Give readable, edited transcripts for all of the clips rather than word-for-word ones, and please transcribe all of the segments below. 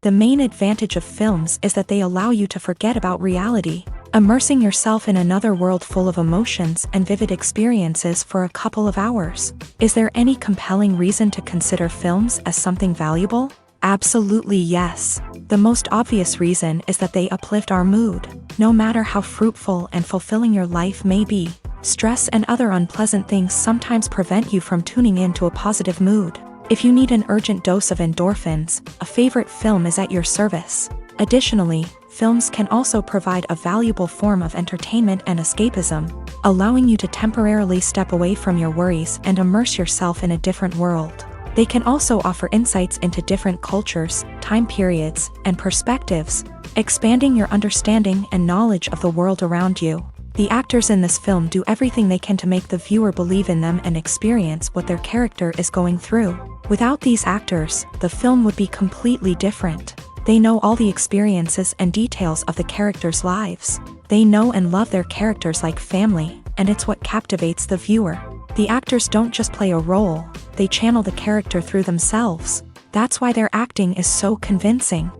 The main advantage of films is that they allow you to forget about reality, immersing yourself in another world full of emotions and vivid experiences for a couple of hours. Is there any compelling reason to consider films as something valuable? Absolutely yes. The most obvious reason is that they uplift our mood. No matter how fruitful and fulfilling your life may be, stress and other unpleasant things sometimes prevent you from tuning into a positive mood. If you need an urgent dose of endorphins, a favorite film is at your service. Additionally, films can also provide a valuable form of entertainment and escapism, allowing you to temporarily step away from your worries and immerse yourself in a different world. They can also offer insights into different cultures, time periods, and perspectives, expanding your understanding and knowledge of the world around you. The actors in this film do everything they can to make the viewer believe in them and experience what their character is going through. Without these actors, the film would be completely different. They know all the experiences and details of the characters' lives. They know and love their characters like family, and it's what captivates the viewer. The actors don't just play a role, they channel the character through themselves. That's why their acting is so convincing.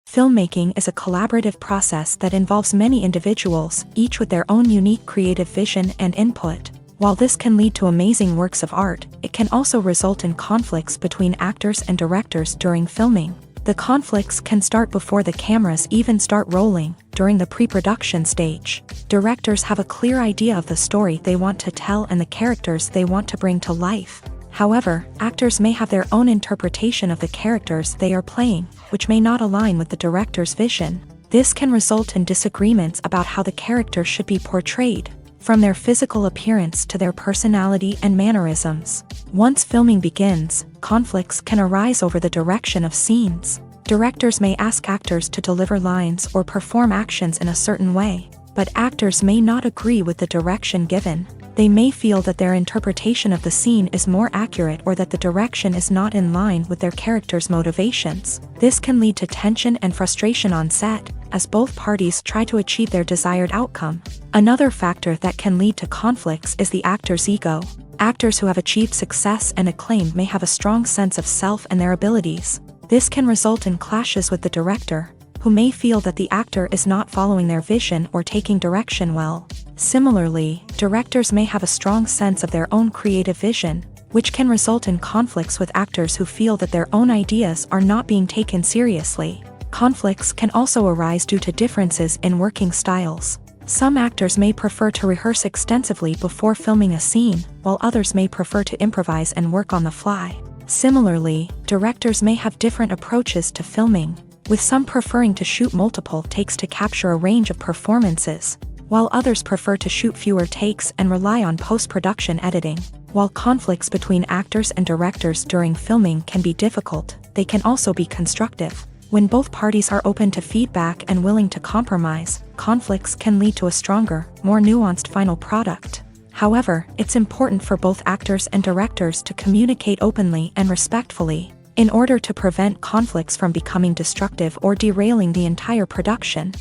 Filmmaking is a collaborative process that involves many individuals, each with their own unique creative vision and input. While this can lead to amazing works of art, it can also result in conflicts between actors and directors during filming. The conflicts can start before the cameras even start rolling, during the pre-production stage. Directors have a clear idea of the story they want to tell and the characters they want to bring to life. However, actors may have their own interpretation of the characters they are playing, which may not align with the director's vision. This can result in disagreements about how the character should be portrayed, from their physical appearance to their personality and mannerisms. Once filming begins, conflicts can arise over the direction of scenes. Directors may ask actors to deliver lines or perform actions in a certain way, but actors may not agree with the direction given. They may feel that their interpretation of the scene is more accurate or that the direction is not in line with their character's motivations. This can lead to tension and frustration on set, as both parties try to achieve their desired outcome. Another factor that can lead to conflicts is the actor's ego. Actors who have achieved success and acclaim may have a strong sense of self and their abilities. This can result in clashes with the director, who may feel that the actor is not following their vision or taking direction well. Similarly, directors may have a strong sense of their own creative vision, which can result in conflicts with actors who feel that their own ideas are not being taken seriously. Conflicts can also arise due to differences in working styles. Some actors may prefer to rehearse extensively before filming a scene, while others may prefer to improvise and work on the fly. Similarly, directors may have different approaches to filming, with some preferring to shoot multiple takes to capture a range of performances, while others prefer to shoot fewer takes and rely on post-production editing. While conflicts between actors and directors during filming can be difficult, they can also be constructive. When both parties are open to feedback and willing to compromise, conflicts can lead to a stronger, more nuanced final product. However, it's important for both actors and directors to communicate openly and respectfully, in order to prevent conflicts from becoming destructive or derailing the entire production.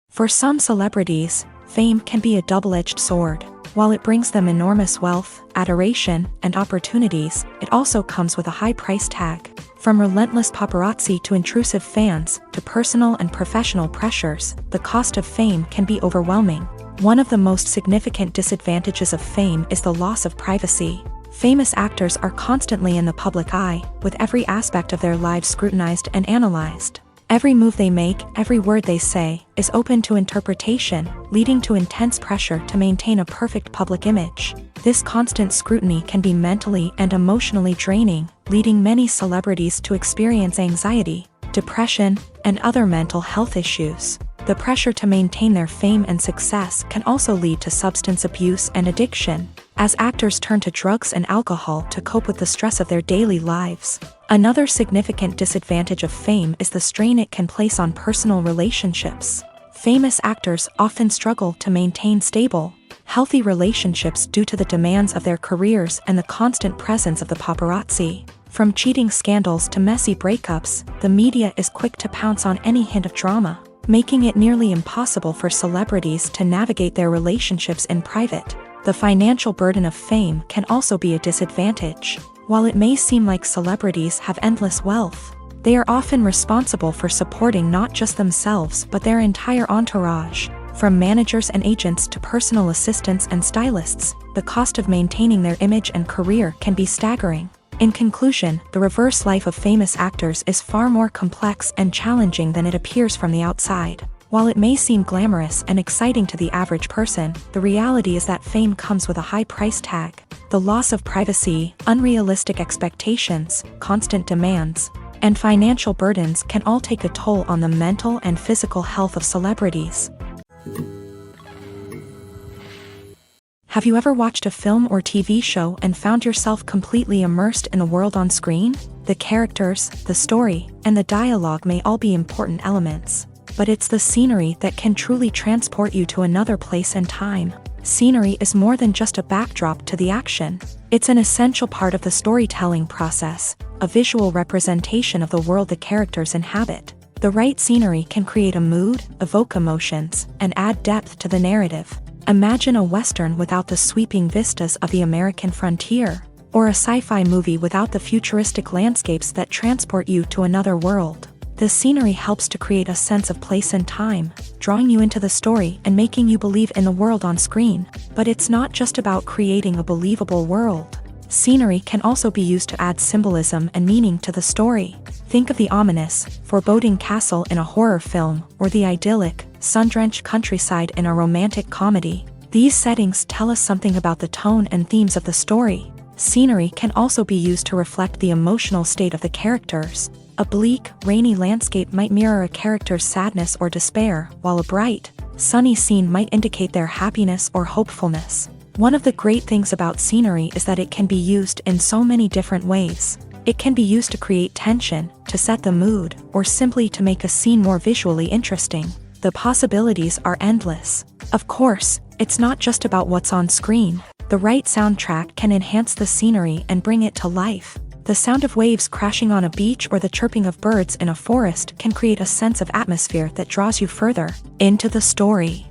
For some celebrities, fame can be a double-edged sword. While it brings them enormous wealth, adoration, and opportunities, it also comes with a high price tag. From relentless paparazzi to intrusive fans, to personal and professional pressures, the cost of fame can be overwhelming. One of the most significant disadvantages of fame is the loss of privacy. Famous actors are constantly in the public eye, with every aspect of their lives scrutinized and analyzed. Every move they make, every word they say, is open to interpretation, leading to intense pressure to maintain a perfect public image. This constant scrutiny can be mentally and emotionally draining, leading many celebrities to experience anxiety, depression, and other mental health issues. The pressure to maintain their fame and success can also lead to substance abuse and addiction, as actors turn to drugs and alcohol to cope with the stress of their daily lives. Another significant disadvantage of fame is the strain it can place on personal relationships. Famous actors often struggle to maintain stable, healthy relationships due to the demands of their careers and the constant presence of the paparazzi. From cheating scandals to messy breakups, the media is quick to pounce on any hint of drama, making it nearly impossible for celebrities to navigate their relationships in private. The financial burden of fame can also be a disadvantage. While it may seem like celebrities have endless wealth, they are often responsible for supporting not just themselves but their entire entourage. From managers and agents to personal assistants and stylists, the cost of maintaining their image and career can be staggering. In conclusion, the reverse life of famous actors is far more complex and challenging than it appears from the outside. While it may seem glamorous and exciting to the average person, the reality is that fame comes with a high price tag. The loss of privacy, unrealistic expectations, constant demands, and financial burdens can all take a toll on the mental and physical health of celebrities. Have you ever watched a film or TV show and found yourself completely immersed in the world on screen? The characters, the story, and the dialogue may all be important elements, but it's the scenery that can truly transport you to another place and time. Scenery is more than just a backdrop to the action. It's an essential part of the storytelling process, a visual representation of the world the characters inhabit. The right scenery can create a mood, evoke emotions, and add depth to the narrative. Imagine a Western without the sweeping vistas of the American frontier, or a sci-fi movie without the futuristic landscapes that transport you to another world. The scenery helps to create a sense of place and time, drawing you into the story and making you believe in the world on screen. But it's not just about creating a believable world. Scenery can also be used to add symbolism and meaning to the story. Think of the ominous, foreboding castle in a horror film, or the idyllic, sun-drenched countryside in a romantic comedy. These settings tell us something about the tone and themes of the story. Scenery can also be used to reflect the emotional state of the characters. A bleak, rainy landscape might mirror a character's sadness or despair, while a bright, sunny scene might indicate their happiness or hopefulness. One of the great things about scenery is that it can be used in so many different ways. It can be used to create tension, to set the mood, or simply to make a scene more visually interesting. The possibilities are endless. Of course, it's not just about what's on screen. The right soundtrack can enhance the scenery and bring it to life. The sound of waves crashing on a beach or the chirping of birds in a forest can create a sense of atmosphere that draws you further into the story.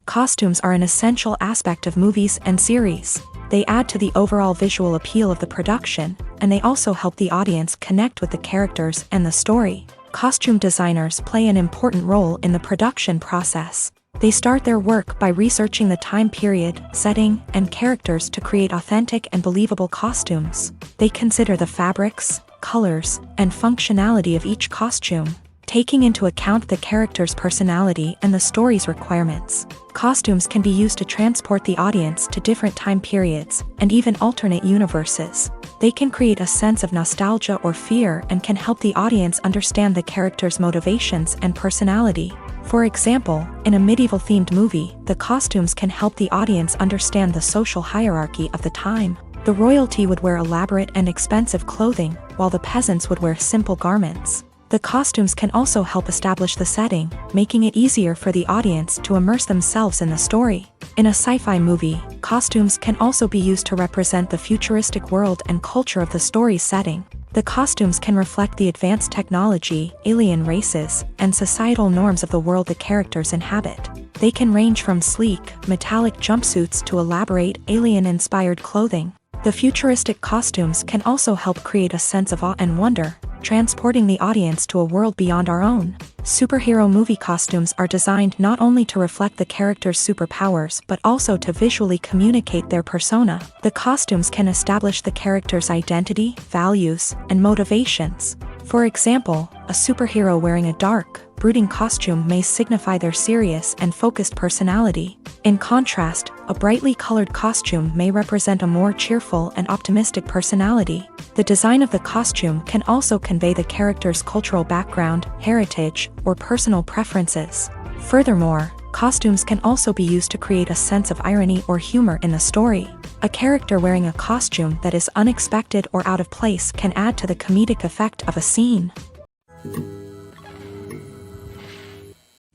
Costumes are an essential aspect of movies and series. They add to the overall visual appeal of the production, and they also help the audience connect with the characters and the story. Costume designers play an important role in the production process. They start their work by researching the time period, setting, and characters to create authentic and believable costumes. They consider the fabrics, colors, and functionality of each costume, taking into account the character's personality and the story's requirements. Costumes can be used to transport the audience to different time periods and even alternate universes. They can create a sense of nostalgia or fear and can help the audience understand the character's motivations and personality. For example, in a medieval-themed movie, the costumes can help the audience understand the social hierarchy of the time. The royalty would wear elaborate and expensive clothing, while the peasants would wear simple garments. The costumes can also help establish the setting, making it easier for the audience to immerse themselves in the story. In a sci-fi movie, costumes can also be used to represent the futuristic world and culture of the story's setting. The costumes can reflect the advanced technology, alien races, and societal norms of the world the characters inhabit. They can range from sleek, metallic jumpsuits to elaborate, alien-inspired clothing. The futuristic costumes can also help create a sense of awe and wonder, transporting the audience to a world beyond our own. Superhero movie costumes are designed not only to reflect the character's superpowers but also to visually communicate their persona. The costumes can establish the character's identity, values, and motivations. For example, a superhero wearing a dark, brooding costume may signify their serious and focused personality. In contrast, a brightly colored costume may represent a more cheerful and optimistic personality. The design of the costume can also convey the character's cultural background, heritage, or personal preferences. Furthermore, costumes can also be used to create a sense of irony or humor in the story. A character wearing a costume that is unexpected or out of place can add to the comedic effect of a scene.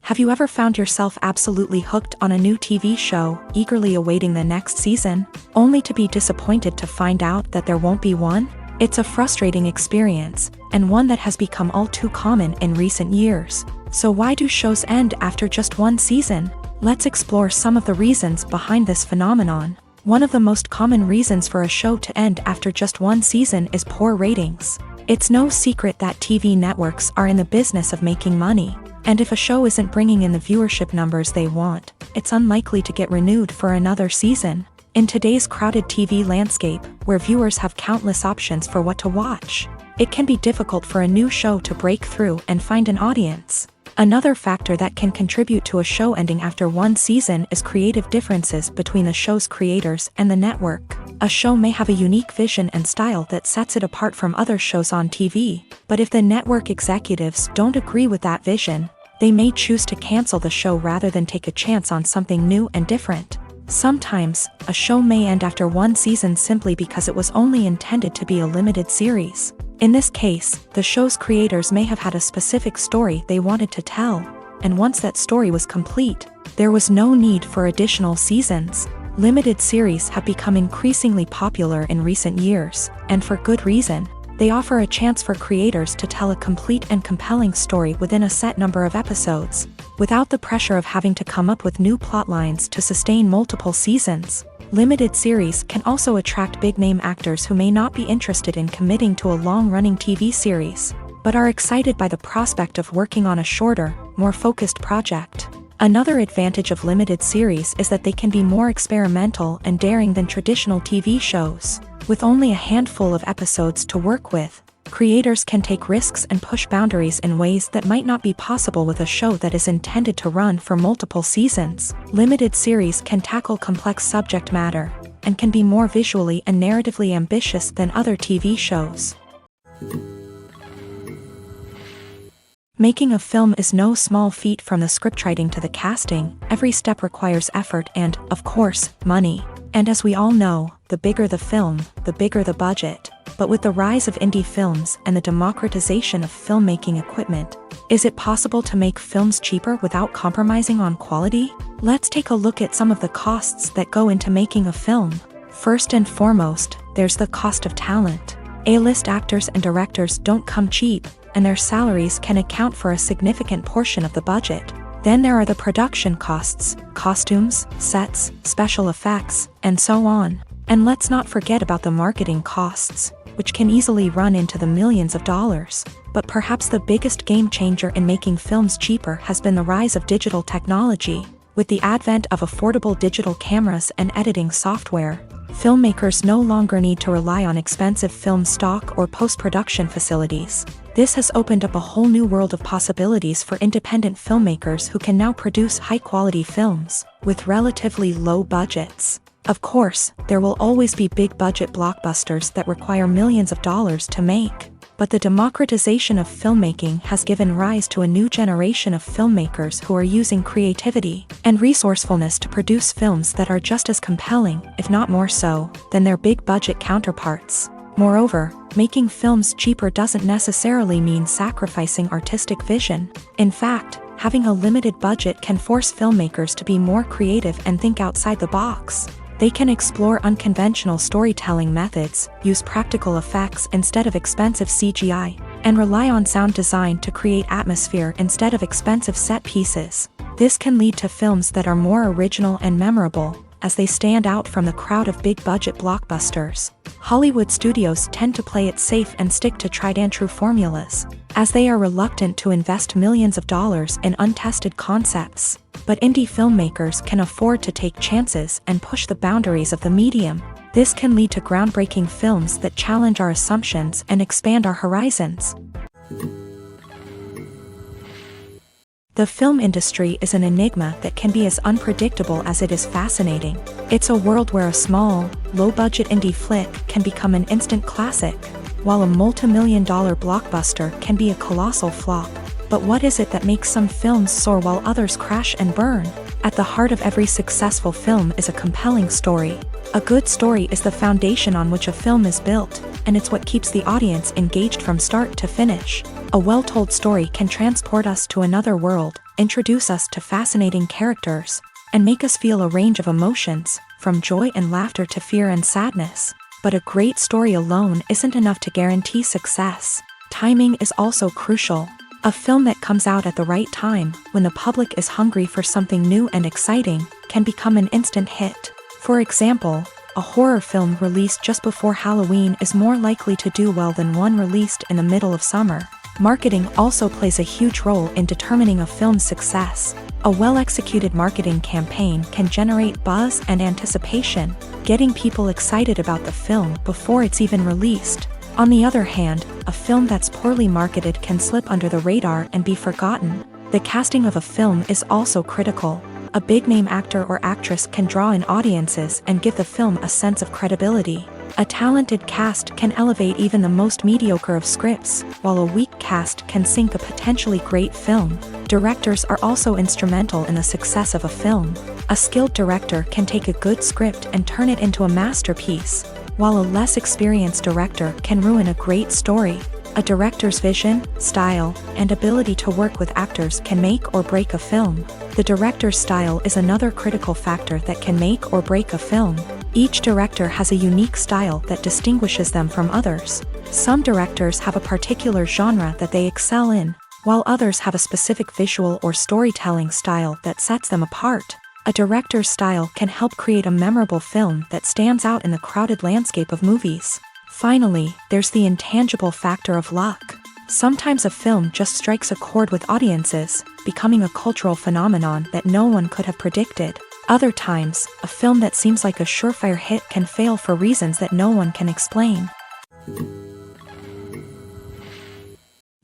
Have you ever found yourself absolutely hooked on a new TV show, eagerly awaiting the next season, only to be disappointed to find out that there won't be one? It's a frustrating experience, and one that has become all too common in recent years. So why do shows end after just one season? Let's explore some of the reasons behind this phenomenon. One of the most common reasons for a show to end after just one season is poor ratings. It's no secret that TV networks are in the business of making money, and if a show isn't bringing in the viewership numbers they want, it's unlikely to get renewed for another season. In today's crowded TV landscape, where viewers have countless options for what to watch, it can be difficult for a new show to break through and find an audience. Another factor that can contribute to a show ending after one season is creative differences between the show's creators and the network. A show may have a unique vision and style that sets it apart from other shows on TV, but if the network executives don't agree with that vision, they may choose to cancel the show rather than take a chance on something new and different. Sometimes, a show may end after one season simply because it was only intended to be a limited series. In this case, the show's creators may have had a specific story they wanted to tell, and once that story was complete, there was no need for additional seasons. Limited series have become increasingly popular in recent years, and for good reason. They offer a chance for creators to tell a complete and compelling story within a set number of episodes, without the pressure of having to come up with new plotlines to sustain multiple seasons. Limited series can also attract big-name actors who may not be interested in committing to a long-running TV series, but are excited by the prospect of working on a shorter, more focused project. Another advantage of limited series is that they can be more experimental and daring than traditional TV shows. With only a handful of episodes to work with, creators can take risks and push boundaries in ways that might not be possible with a show that is intended to run for multiple seasons. Limited series can tackle complex subject matter, and can be more visually and narratively ambitious than other TV shows. Making a film is no small feat. From the scriptwriting to the casting, every step requires effort and, of course, money. And as we all know, the bigger the film, the bigger the budget. But with the rise of indie films and the democratization of filmmaking equipment, is it possible to make films cheaper without compromising on quality? Let's take a look at some of the costs that go into making a film. First and foremost, there's the cost of talent. A-list actors and directors don't come cheap, and their salaries can account for a significant portion of the budget. Then there are the production costs, costumes, sets, special effects, and so on. And let's not forget about the marketing costs, which can easily run into the millions of dollars. But perhaps the biggest game changer in making films cheaper has been the rise of digital technology. With the advent of affordable digital cameras and editing software, filmmakers no longer need to rely on expensive film stock or post-production facilities. This has opened up a whole new world of possibilities for independent filmmakers who can now produce high-quality films with relatively low budgets. Of course, there will always be big-budget blockbusters that require millions of dollars to make, but the democratization of filmmaking has given rise to a new generation of filmmakers who are using creativity and resourcefulness to produce films that are just as compelling, if not more so, than their big-budget counterparts. Moreover, making films cheaper doesn't necessarily mean sacrificing artistic vision. In fact, having a limited budget can force filmmakers to be more creative and think outside the box. They can explore unconventional storytelling methods, use practical effects instead of expensive CGI, and rely on sound design to create atmosphere instead of expensive set pieces. This can lead to films that are more original and memorable, as they stand out from the crowd of big-budget blockbusters. Hollywood studios tend to play it safe and stick to tried-and-true formulas, as they are reluctant to invest millions of dollars in untested concepts. But indie filmmakers can afford to take chances and push the boundaries of the medium. This can lead to groundbreaking films that challenge our assumptions and expand our horizons. The film industry is an enigma that can be as unpredictable as it is fascinating. It's a world where a small, low-budget indie flick can become an instant classic, while a multi-million-dollar blockbuster can be a colossal flop. But what is it that makes some films soar while others crash and burn? At the heart of every successful film is a compelling story. A good story is the foundation on which a film is built, and it's what keeps the audience engaged from start to finish. A well-told story can transport us to another world, introduce us to fascinating characters, and make us feel a range of emotions, from joy and laughter to fear and sadness. But a great story alone isn't enough to guarantee success. Timing is also crucial. A film that comes out at the right time, when the public is hungry for something new and exciting, can become an instant hit. For example, a horror film released just before Halloween is more likely to do well than one released in the middle of summer. Marketing also plays a huge role in determining a film's success. A well-executed marketing campaign can generate buzz and anticipation, getting people excited about the film before it's even released. On the other hand, a film that's poorly marketed can slip under the radar and be forgotten. The casting of a film is also critical. A big-name actor or actress can draw in audiences and give the film a sense of credibility. A talented cast can elevate even the most mediocre of scripts, while a weak cast can sink a potentially great film. Directors are also instrumental in the success of a film. A skilled director can take a good script and turn it into a masterpiece, while a less experienced director can ruin a great story. A director's vision, style, and ability to work with actors can make or break a film. The director's style is another critical factor that can make or break a film. Each director has a unique style that distinguishes them from others. Some directors have a particular genre that they excel in, while others have a specific visual or storytelling style that sets them apart. A director's style can help create a memorable film that stands out in the crowded landscape of movies. Finally, there's the intangible factor of luck. Sometimes a film just strikes a chord with audiences, becoming a cultural phenomenon that no one could have predicted. Other times, a film that seems like a surefire hit can fail for reasons that no one can explain.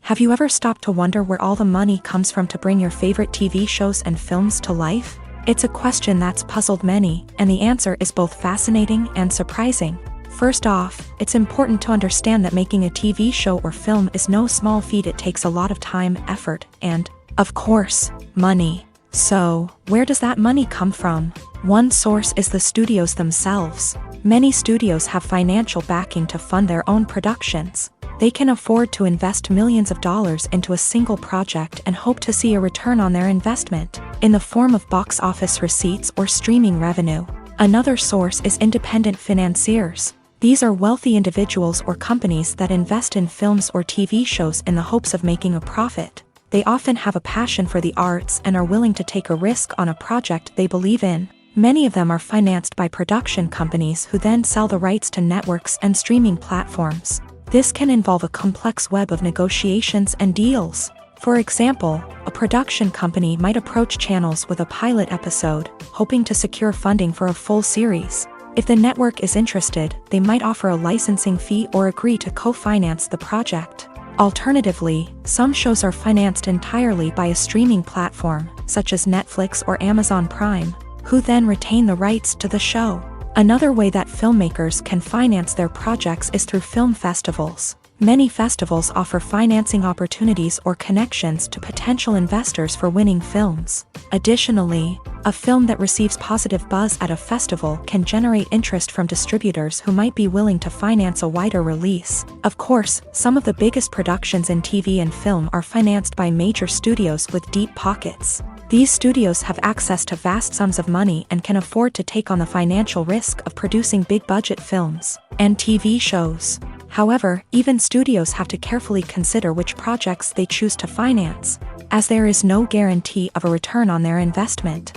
Have you ever stopped to wonder where all the money comes from to bring your favorite TV shows and films to life? It's a question that's puzzled many, and the answer is both fascinating and surprising. First off, it's important to understand that making a TV show or film is no small feat. It takes a lot of time, effort, and, of course, money. So, where does that money come from? One source is the studios themselves. Many studios have financial backing to fund their own productions. They can afford to invest millions of dollars into a single project and hope to see a return on their investment, in the form of box office receipts or streaming revenue. Another source is independent financiers. These are wealthy individuals or companies that invest in films or TV shows in the hopes of making a profit. They often have a passion for the arts and are willing to take a risk on a project they believe in. Many of them are financed by production companies who then sell the rights to networks and streaming platforms. This can involve a complex web of negotiations and deals. For example, a production company might approach channels with a pilot episode, hoping to secure funding for a full series. If the network is interested, they might offer a licensing fee or agree to co-finance the project. Alternatively, some shows are financed entirely by a streaming platform, such as Netflix or Amazon Prime, who then retain the rights to the show. Another way that filmmakers can finance their projects is through film festivals. Many festivals offer financing opportunities or connections to potential investors for winning films. Additionally, a film that receives positive buzz at a festival can generate interest from distributors who might be willing to finance a wider release. Of course, some of the biggest productions in TV and film are financed by major studios with deep pockets. These studios have access to vast sums of money and can afford to take on the financial risk of producing big-budget films and TV shows. However, even studios have to carefully consider which projects they choose to finance, as there is no guarantee of a return on their investment.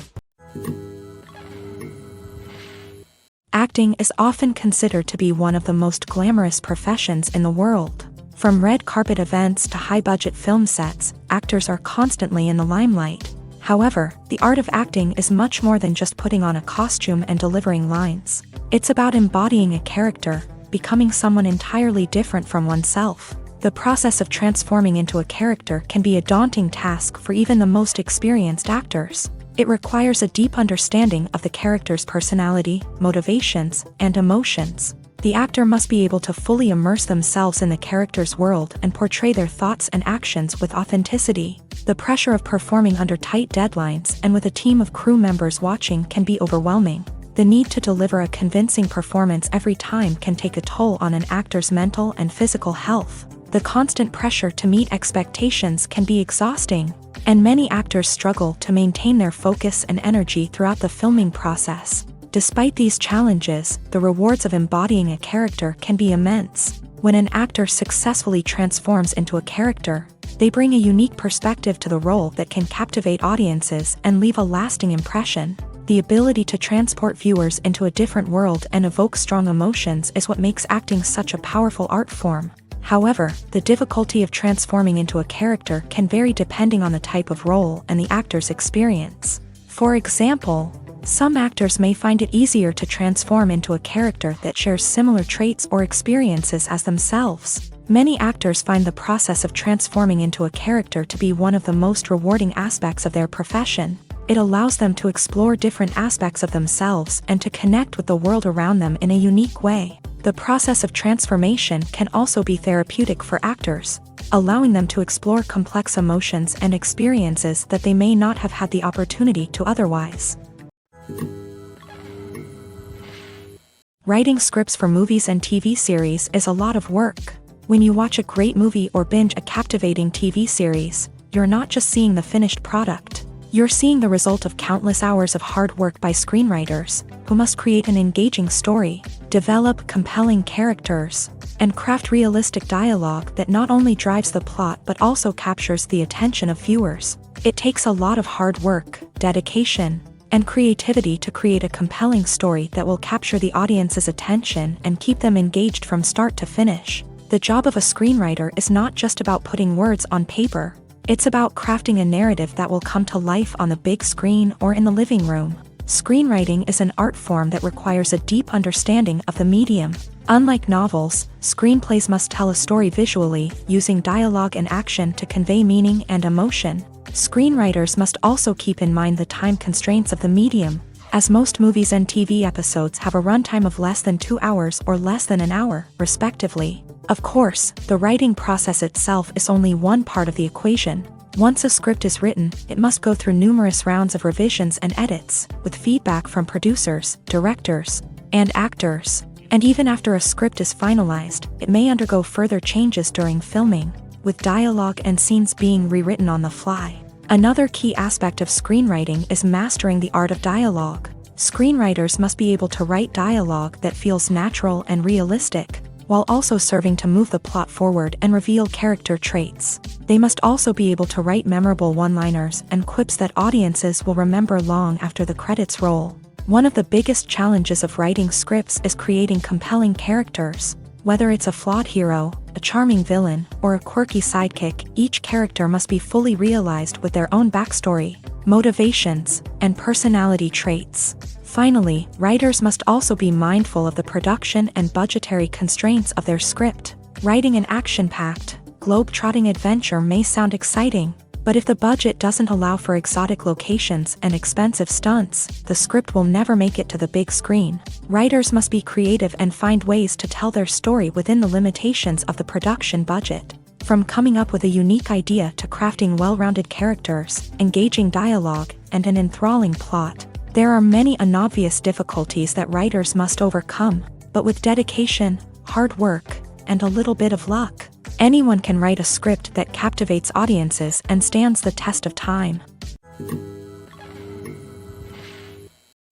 Acting is often considered to be one of the most glamorous professions in the world. From red carpet events to high-budget film sets, actors are constantly in the limelight. However, the art of acting is much more than just putting on a costume and delivering lines. It's about embodying a character, becoming someone entirely different from oneself. The process of transforming into a character can be a daunting task for even the most experienced actors. It requires a deep understanding of the character's personality, motivations, and emotions. The actor must be able to fully immerse themselves in the character's world and portray their thoughts and actions with authenticity. The pressure of performing under tight deadlines and with a team of crew members watching can be overwhelming. The need to deliver a convincing performance every time can take a toll on an actor's mental and physical health. The constant pressure to meet expectations can be exhausting, and many actors struggle to maintain their focus and energy throughout the filming process. Despite these challenges, the rewards of embodying a character can be immense. When an actor successfully transforms into a character, They bring a unique perspective to the role that can captivate audiences and leave a lasting impression. The ability to transport viewers into a different world and evoke strong emotions is what makes acting such a powerful art form. However, the difficulty of transforming into a character can vary depending on the type of role and the actor's experience. For example, some actors may find it easier to transform into a character that shares similar traits or experiences as themselves. Many actors find the process of transforming into a character to be one of the most rewarding aspects of their profession. It allows them to explore different aspects of themselves and to connect with the world around them in a unique way. The process of transformation can also be therapeutic for actors, allowing them to explore complex emotions and experiences that they may not have had the opportunity to otherwise. Writing scripts for movies and TV series is a lot of work. When you watch a great movie or binge a captivating TV series, you're not just seeing the finished product. You're seeing the result of countless hours of hard work by screenwriters, who must create an engaging story, develop compelling characters, and craft realistic dialogue that not only drives the plot but also captures the attention of viewers. It takes a lot of hard work, dedication, and creativity to create a compelling story that will capture the audience's attention and keep them engaged from start to finish. The job of a screenwriter is not just about putting words on paper. It's about crafting a narrative that will come to life on the big screen or in the living room. Screenwriting is an art form that requires a deep understanding of the medium. Unlike novels, screenplays must tell a story visually, using dialogue and action to convey meaning and emotion. Screenwriters must also keep in mind the time constraints of the medium, as most movies and TV episodes have a runtime of less than 2 hours or less than an hour, respectively. Of course, the writing process itself is only one part of the equation. Once a script is written, it must go through numerous rounds of revisions and edits, with feedback from producers, directors, and actors. And even after a script is finalized, it may undergo further changes during filming, with dialogue and scenes being rewritten on the fly. Another key aspect of screenwriting is mastering the art of dialogue. Screenwriters must be able to write dialogue that feels natural and realistic, while also serving to move the plot forward and reveal character traits. They must also be able to write memorable one-liners and quips that audiences will remember long after the credits roll. One of the biggest challenges of writing scripts is creating compelling characters. Whether it's a flawed hero, a charming villain, or a quirky sidekick, each character must be fully realized with their own backstory, motivations, and personality traits. Finally, writers must also be mindful of the production and budgetary constraints of their script. Writing an action-packed, globe-trotting adventure may sound exciting, but if the budget doesn't allow for exotic locations and expensive stunts, the script will never make it to the big screen. Writers must be creative and find ways to tell their story within the limitations of the production budget. From coming up with a unique idea to crafting well-rounded characters, engaging dialogue, and an enthralling plot, there are many unobvious difficulties that writers must overcome, but with dedication, hard work, and a little bit of luck, anyone can write a script that captivates audiences and stands the test of time.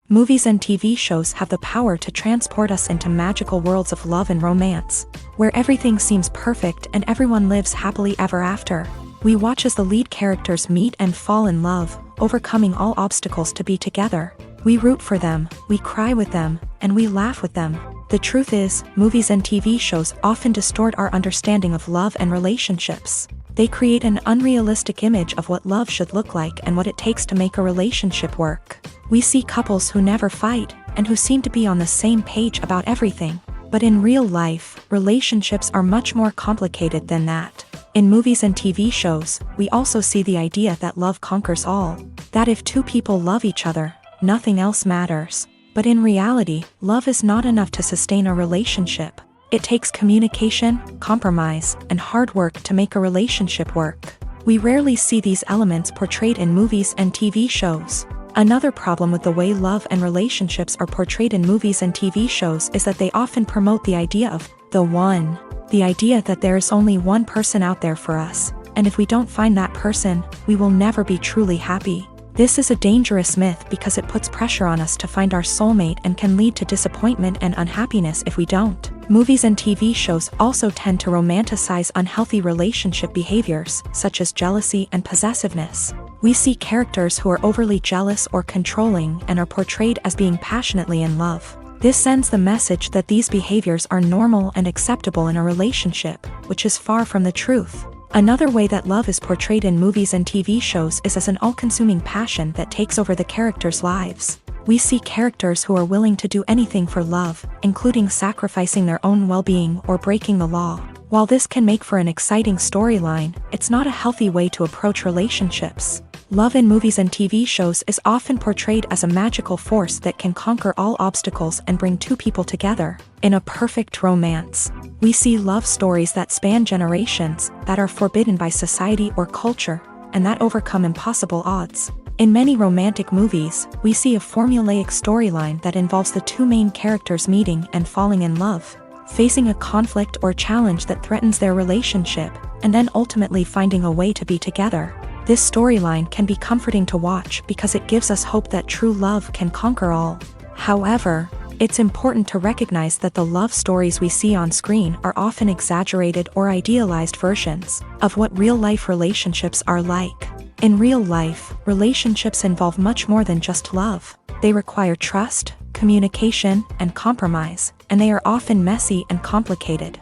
Movies and TV shows have the power to transport us into magical worlds of love and romance, where everything seems perfect and everyone lives happily ever after. We watch as the lead characters meet and fall in love, overcoming all obstacles to be together. We root for them, we cry with them, and we laugh with them. The truth is, movies and TV shows often distort our understanding of love and relationships. They create an unrealistic image of what love should look like and what it takes to make a relationship work. We see couples who never fight, and who seem to be on the same page about everything. But in real life, relationships are much more complicated than that. In movies and TV shows, we also see the idea that love conquers all. That if two people love each other, nothing else matters. But in reality, love is not enough to sustain a relationship. It takes communication, compromise, and hard work to make a relationship work. We rarely see these elements portrayed in movies and TV shows. Another problem with the way love and relationships are portrayed in movies and TV shows is that they often promote the idea of the one. The idea that there is only one person out there for us, and if we don't find that person, we will never be truly happy. This is a dangerous myth because it puts pressure on us to find our soulmate and can lead to disappointment and unhappiness if we don't. Movies and TV shows also tend to romanticize unhealthy relationship behaviors, such as jealousy and possessiveness. We see characters who are overly jealous or controlling and are portrayed as being passionately in love. This sends the message that these behaviors are normal and acceptable in a relationship, which is far from the truth. Another way that love is portrayed in movies and TV shows is as an all-consuming passion that takes over the characters' lives. We see characters who are willing to do anything for love, including sacrificing their own well-being or breaking the law. While this can make for an exciting storyline, it's not a healthy way to approach relationships. Love in movies and TV shows is often portrayed as a magical force that can conquer all obstacles and bring two people together. In a perfect romance, we see love stories that span generations, that are forbidden by society or culture, and that overcome impossible odds. In many romantic movies, we see a formulaic storyline that involves the two main characters meeting and falling in love, facing a conflict or challenge that threatens their relationship, and then ultimately finding a way to be together. This storyline can be comforting to watch because it gives us hope that true love can conquer all. However, it's important to recognize that the love stories we see on screen are often exaggerated or idealized versions of what real-life relationships are like. In real life, relationships involve much more than just love. They require trust, communication, and compromise, and they are often messy and complicated.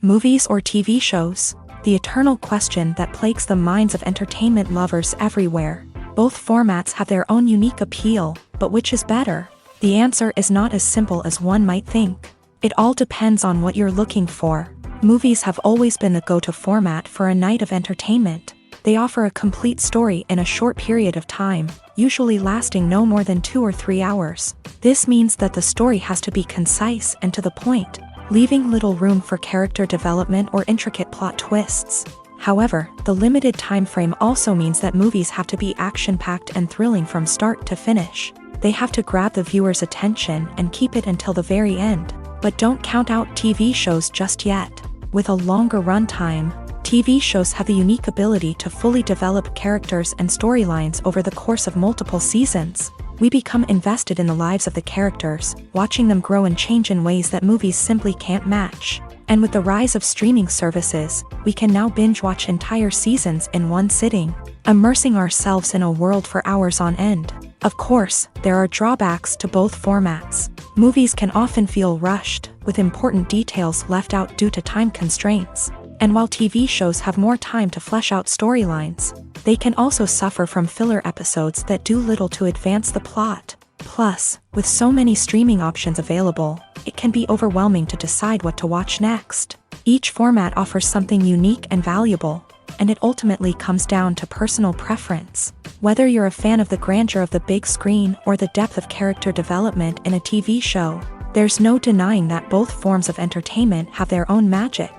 Movies or TV shows? The eternal question that plagues the minds of entertainment lovers everywhere. Both formats have their own unique appeal, but which is better? The answer is not as simple as one might think. It all depends on what you're looking for. Movies have always been the go-to format for a night of entertainment. They offer a complete story in a short period of time, usually lasting no more than 2 or 3 hours. This means that the story has to be concise and to the point, leaving little room for character development or intricate plot twists. However, the limited time frame also means that movies have to be action-packed and thrilling from start to finish. They have to grab the viewer's attention and keep it until the very end. But don't count out TV shows just yet. With a longer runtime, TV shows have the unique ability to fully develop characters and storylines over the course of multiple seasons. We become invested in the lives of the characters, watching them grow and change in ways that movies simply can't match. And with the rise of streaming services, we can now binge-watch entire seasons in one sitting, immersing ourselves in a world for hours on end. Of course, there are drawbacks to both formats. Movies can often feel rushed, with important details left out due to time constraints. And while TV shows have more time to flesh out storylines, they can also suffer from filler episodes that do little to advance the plot. Plus, with so many streaming options available, it can be overwhelming to decide what to watch next. Each format offers something unique and valuable, and it ultimately comes down to personal preference. Whether you're a fan of the grandeur of the big screen or the depth of character development in a TV show, there's no denying that both forms of entertainment have their own magic.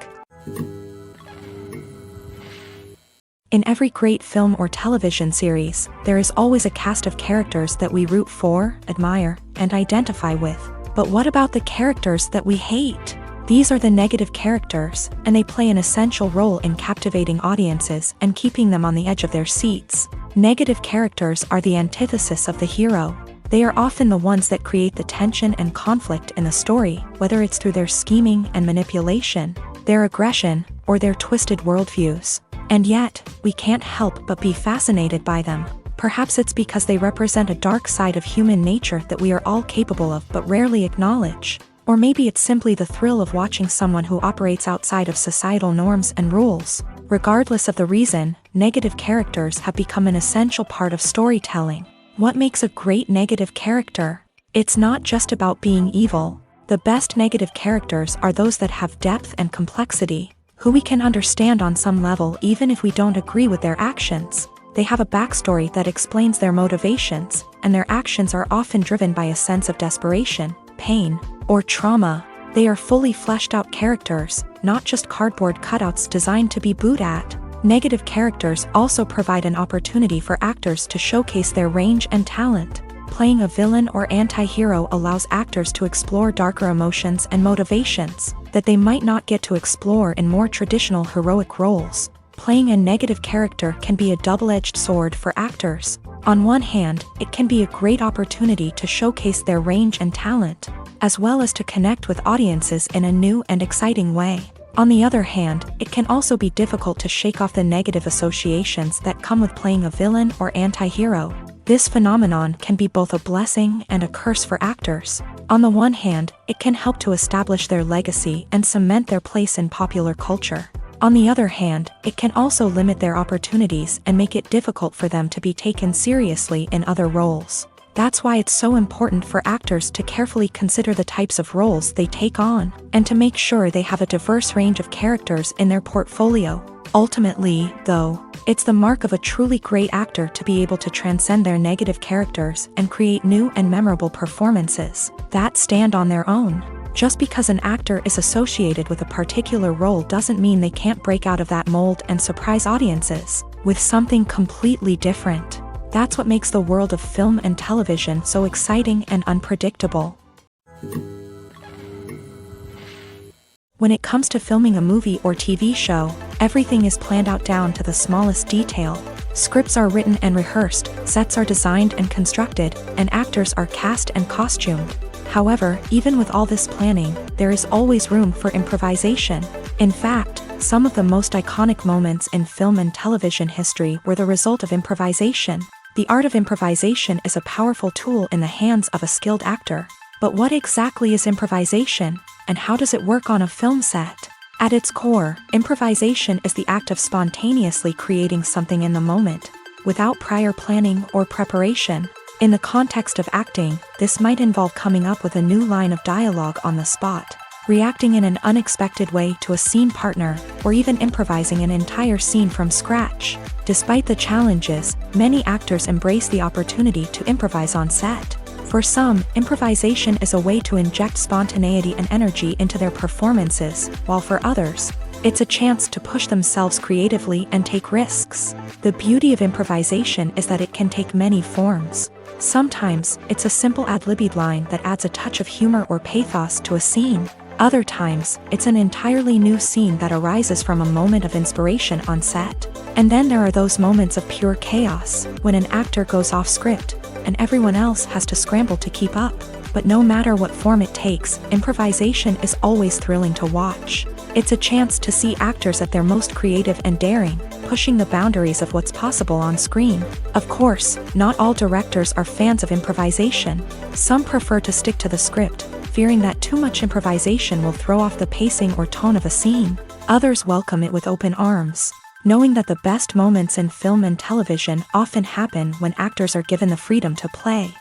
In every great film or television series, there is always a cast of characters that we root for, admire, and identify with. But what about the characters that we hate? These are the negative characters, and they play an essential role in captivating audiences and keeping them on the edge of their seats. Negative characters are the antithesis of the hero. They are often the ones that create the tension and conflict in the story, whether it's through their scheming and manipulation, their aggression, or their twisted worldviews. And yet, we can't help but be fascinated by them. Perhaps it's because they represent a dark side of human nature that we are all capable of but rarely acknowledge. Or maybe it's simply the thrill of watching someone who operates outside of societal norms and rules. Regardless of the reason, negative characters have become an essential part of storytelling. What makes a great negative character? It's not just about being evil. The best negative characters are those that have depth and complexity, who we can understand on some level even if we don't agree with their actions. They have a backstory that explains their motivations, and their actions are often driven by a sense of desperation, pain, or trauma. They are fully fleshed out characters, not just cardboard cutouts designed to be booed at. Negative characters also provide an opportunity for actors to showcase their range and talent. Playing a villain or anti-hero allows actors to explore darker emotions and motivations that they might not get to explore in more traditional heroic roles. Playing a negative character can be a double-edged sword for actors. On one hand, it can be a great opportunity to showcase their range and talent, as well as to connect with audiences in a new and exciting way. On the other hand, it can also be difficult to shake off the negative associations that come with playing a villain or anti-hero. This phenomenon can be both a blessing and a curse for actors. On the one hand, it can help to establish their legacy and cement their place in popular culture. On the other hand, it can also limit their opportunities and make it difficult for them to be taken seriously in other roles. That's why it's so important for actors to carefully consider the types of roles they take on, and to make sure they have a diverse range of characters in their portfolio. Ultimately, though, it's the mark of a truly great actor to be able to transcend their negative characters and create new and memorable performances that stand on their own. Just because an actor is associated with a particular role doesn't mean they can't break out of that mold and surprise audiences with something completely different. That's what makes the world of film and television so exciting and unpredictable. When it comes to filming a movie or TV show, everything is planned out down to the smallest detail. Scripts are written and rehearsed, sets are designed and constructed, and actors are cast and costumed. However, even with all this planning, there is always room for improvisation. In fact, some of the most iconic moments in film and television history were the result of improvisation. The art of improvisation is a powerful tool in the hands of a skilled actor. But what exactly is improvisation, and how does it work on a film set? At its core, improvisation is the act of spontaneously creating something in the moment, without prior planning or preparation. In the context of acting, this might involve coming up with a new line of dialogue on the spot, reacting in an unexpected way to a scene partner, or even improvising an entire scene from scratch. Despite the challenges, many actors embrace the opportunity to improvise on set. For some, improvisation is a way to inject spontaneity and energy into their performances, while for others, it's a chance to push themselves creatively and take risks. The beauty of improvisation is that it can take many forms. Sometimes, it's a simple ad-libbed line that adds a touch of humor or pathos to a scene. Other times, it's an entirely new scene that arises from a moment of inspiration on set. And then there are those moments of pure chaos, when an actor goes off script, and everyone else has to scramble to keep up. But no matter what form it takes, improvisation is always thrilling to watch. It's a chance to see actors at their most creative and daring, pushing the boundaries of what's possible on screen. Of course, not all directors are fans of improvisation. Some prefer to stick to the script, fearing that too much improvisation will throw off the pacing or tone of a scene. Others welcome it with open arms, knowing that the best moments in film and television often happen when actors are given the freedom to play.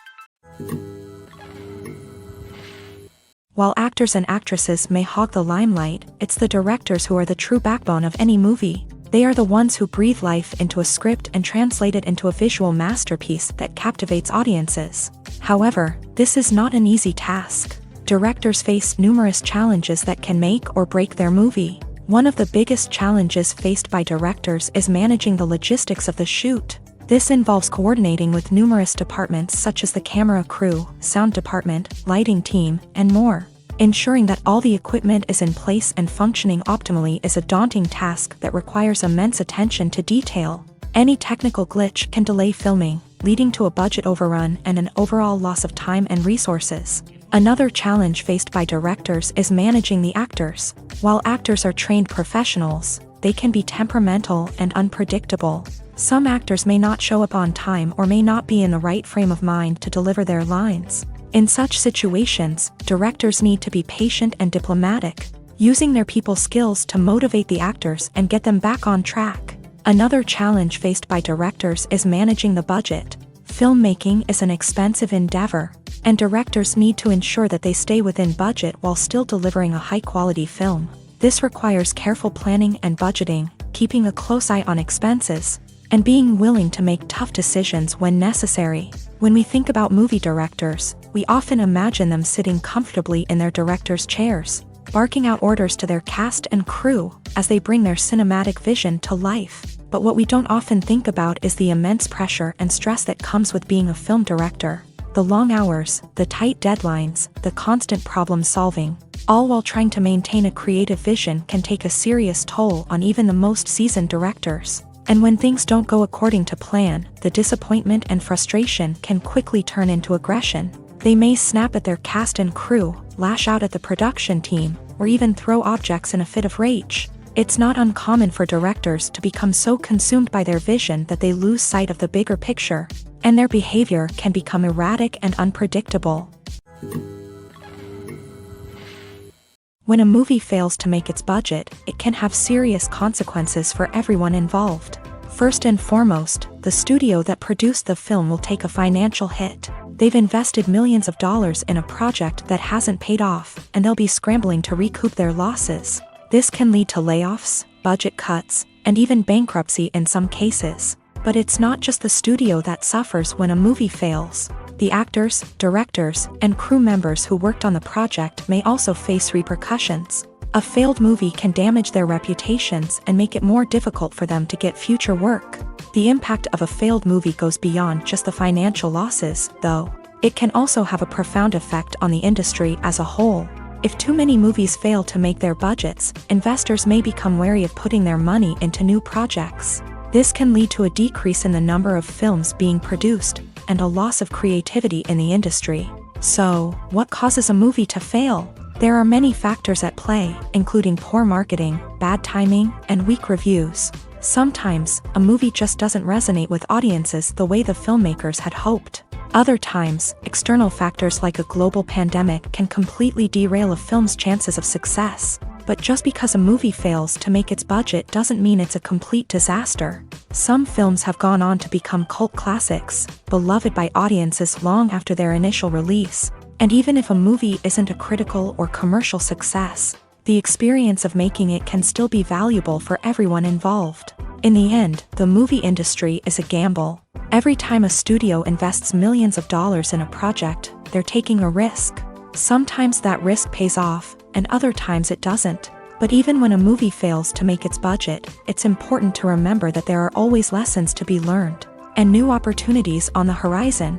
While actors and actresses may hog the limelight, it's the directors who are the true backbone of any movie. They are the ones who breathe life into a script and translate it into a visual masterpiece that captivates audiences. However, this is not an easy task. Directors face numerous challenges that can make or break their movie. One of the biggest challenges faced by directors is managing the logistics of the shoot. This involves coordinating with numerous departments such as the camera crew, sound department, lighting team, and more. Ensuring that all the equipment is in place and functioning optimally is a daunting task that requires immense attention to detail. Any technical glitch can delay filming, leading to a budget overrun and an overall loss of time and resources. Another challenge faced by directors is managing the actors. While actors are trained professionals, they can be temperamental and unpredictable. Some actors may not show up on time or may not be in the right frame of mind to deliver their lines. In such situations, directors need to be patient and diplomatic, using their people skills to motivate the actors and get them back on track. Another challenge faced by directors is managing the budget. Filmmaking is an expensive endeavor, and directors need to ensure that they stay within budget while still delivering a high-quality film. This requires careful planning and budgeting, keeping a close eye on expenses, and being willing to make tough decisions when necessary. When we think about movie directors, we often imagine them sitting comfortably in their director's chairs, barking out orders to their cast and crew as they bring their cinematic vision to life. But what we don't often think about is the immense pressure and stress that comes with being a film director. The long hours, the tight deadlines, the constant problem solving, all while trying to maintain a creative vision can take a serious toll on even the most seasoned directors. And when things don't go according to plan, the disappointment and frustration can quickly turn into aggression. They may snap at their cast and crew, lash out at the production team, or even throw objects in a fit of rage. It's not uncommon for directors to become so consumed by their vision that they lose sight of the bigger picture, and their behavior can become erratic and unpredictable. When a movie fails to make its budget, it can have serious consequences for everyone involved. First and foremost, the studio that produced the film will take a financial hit. They've invested millions of dollars in a project that hasn't paid off, and they'll be scrambling to recoup their losses. This can lead to layoffs, budget cuts, and even bankruptcy in some cases. But it's not just the studio that suffers when a movie fails. The actors, directors, and crew members who worked on the project may also face repercussions. A failed movie can damage their reputations and make it more difficult for them to get future work. The impact of a failed movie goes beyond just the financial losses, though. It can also have a profound effect on the industry as a whole. If too many movies fail to make their budgets, investors may become wary of putting their money into new projects. This can lead to a decrease in the number of films being produced, and a loss of creativity in the industry. So, what causes a movie to fail? There are many factors at play, including poor marketing, bad timing, and weak reviews. Sometimes, a movie just doesn't resonate with audiences the way the filmmakers had hoped. Other times, external factors like a global pandemic can completely derail a film's chances of success. But just because a movie fails to make its budget doesn't mean it's a complete disaster. Some films have gone on to become cult classics, beloved by audiences long after their initial release. And even if a movie isn't a critical or commercial success, the experience of making it can still be valuable for everyone involved. In the end, the movie industry is a gamble. Every time a studio invests millions of dollars in a project, they're taking a risk. Sometimes that risk pays off, and other times it doesn't. But even when a movie fails to make its budget, it's important to remember that there are always lessons to be learned, and new opportunities on the horizon.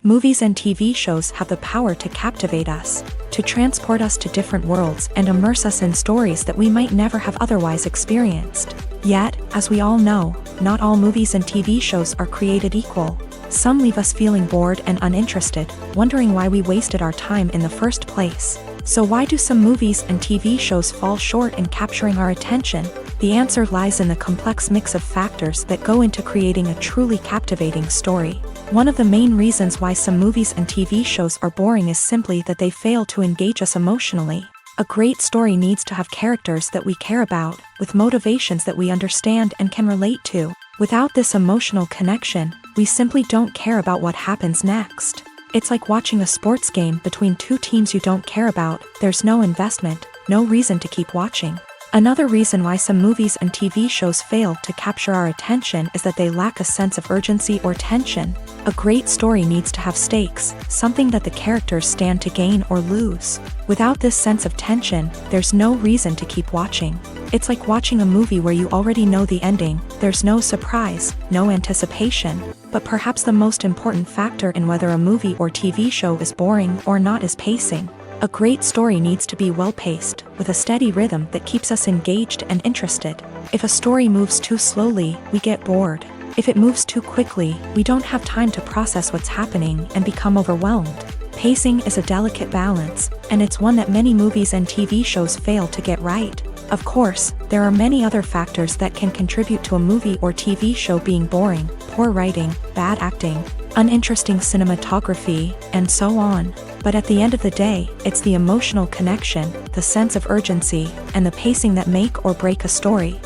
Movies and TV shows have the power to captivate us, to transport us to different worlds and immerse us in stories that we might never have otherwise experienced. Yet, as we all know, not all movies and TV shows are created equal. Some leave us feeling bored and uninterested, wondering why we wasted our time in the first place. So why do some movies and TV shows fall short in capturing our attention? The answer lies in the complex mix of factors that go into creating a truly captivating story. One of the main reasons why some movies and TV shows are boring is simply that they fail to engage us emotionally. A great story needs to have characters that we care about, with motivations that we understand and can relate to. Without this emotional connection, we simply don't care about what happens next. It's like watching a sports game between two teams you don't care about. There's no investment, no reason to keep watching. Another reason why some movies and TV shows fail to capture our attention is that they lack a sense of urgency or tension. A great story needs to have stakes, something that the characters stand to gain or lose. Without this sense of tension, there's no reason to keep watching. It's like watching a movie where you already know the ending. There's no surprise, no anticipation. But perhaps the most important factor in whether a movie or TV show is boring or not is pacing. A great story needs to be well-paced, with a steady rhythm that keeps us engaged and interested. If a story moves too slowly, we get bored. If it moves too quickly, we don't have time to process what's happening and become overwhelmed. Pacing is a delicate balance, and it's one that many movies and TV shows fail to get right. Of course, there are many other factors that can contribute to a movie or TV show being boring: poor writing, bad acting, uninteresting cinematography, and so on. But at the end of the day, it's the emotional connection, the sense of urgency, and the pacing that make or break a story.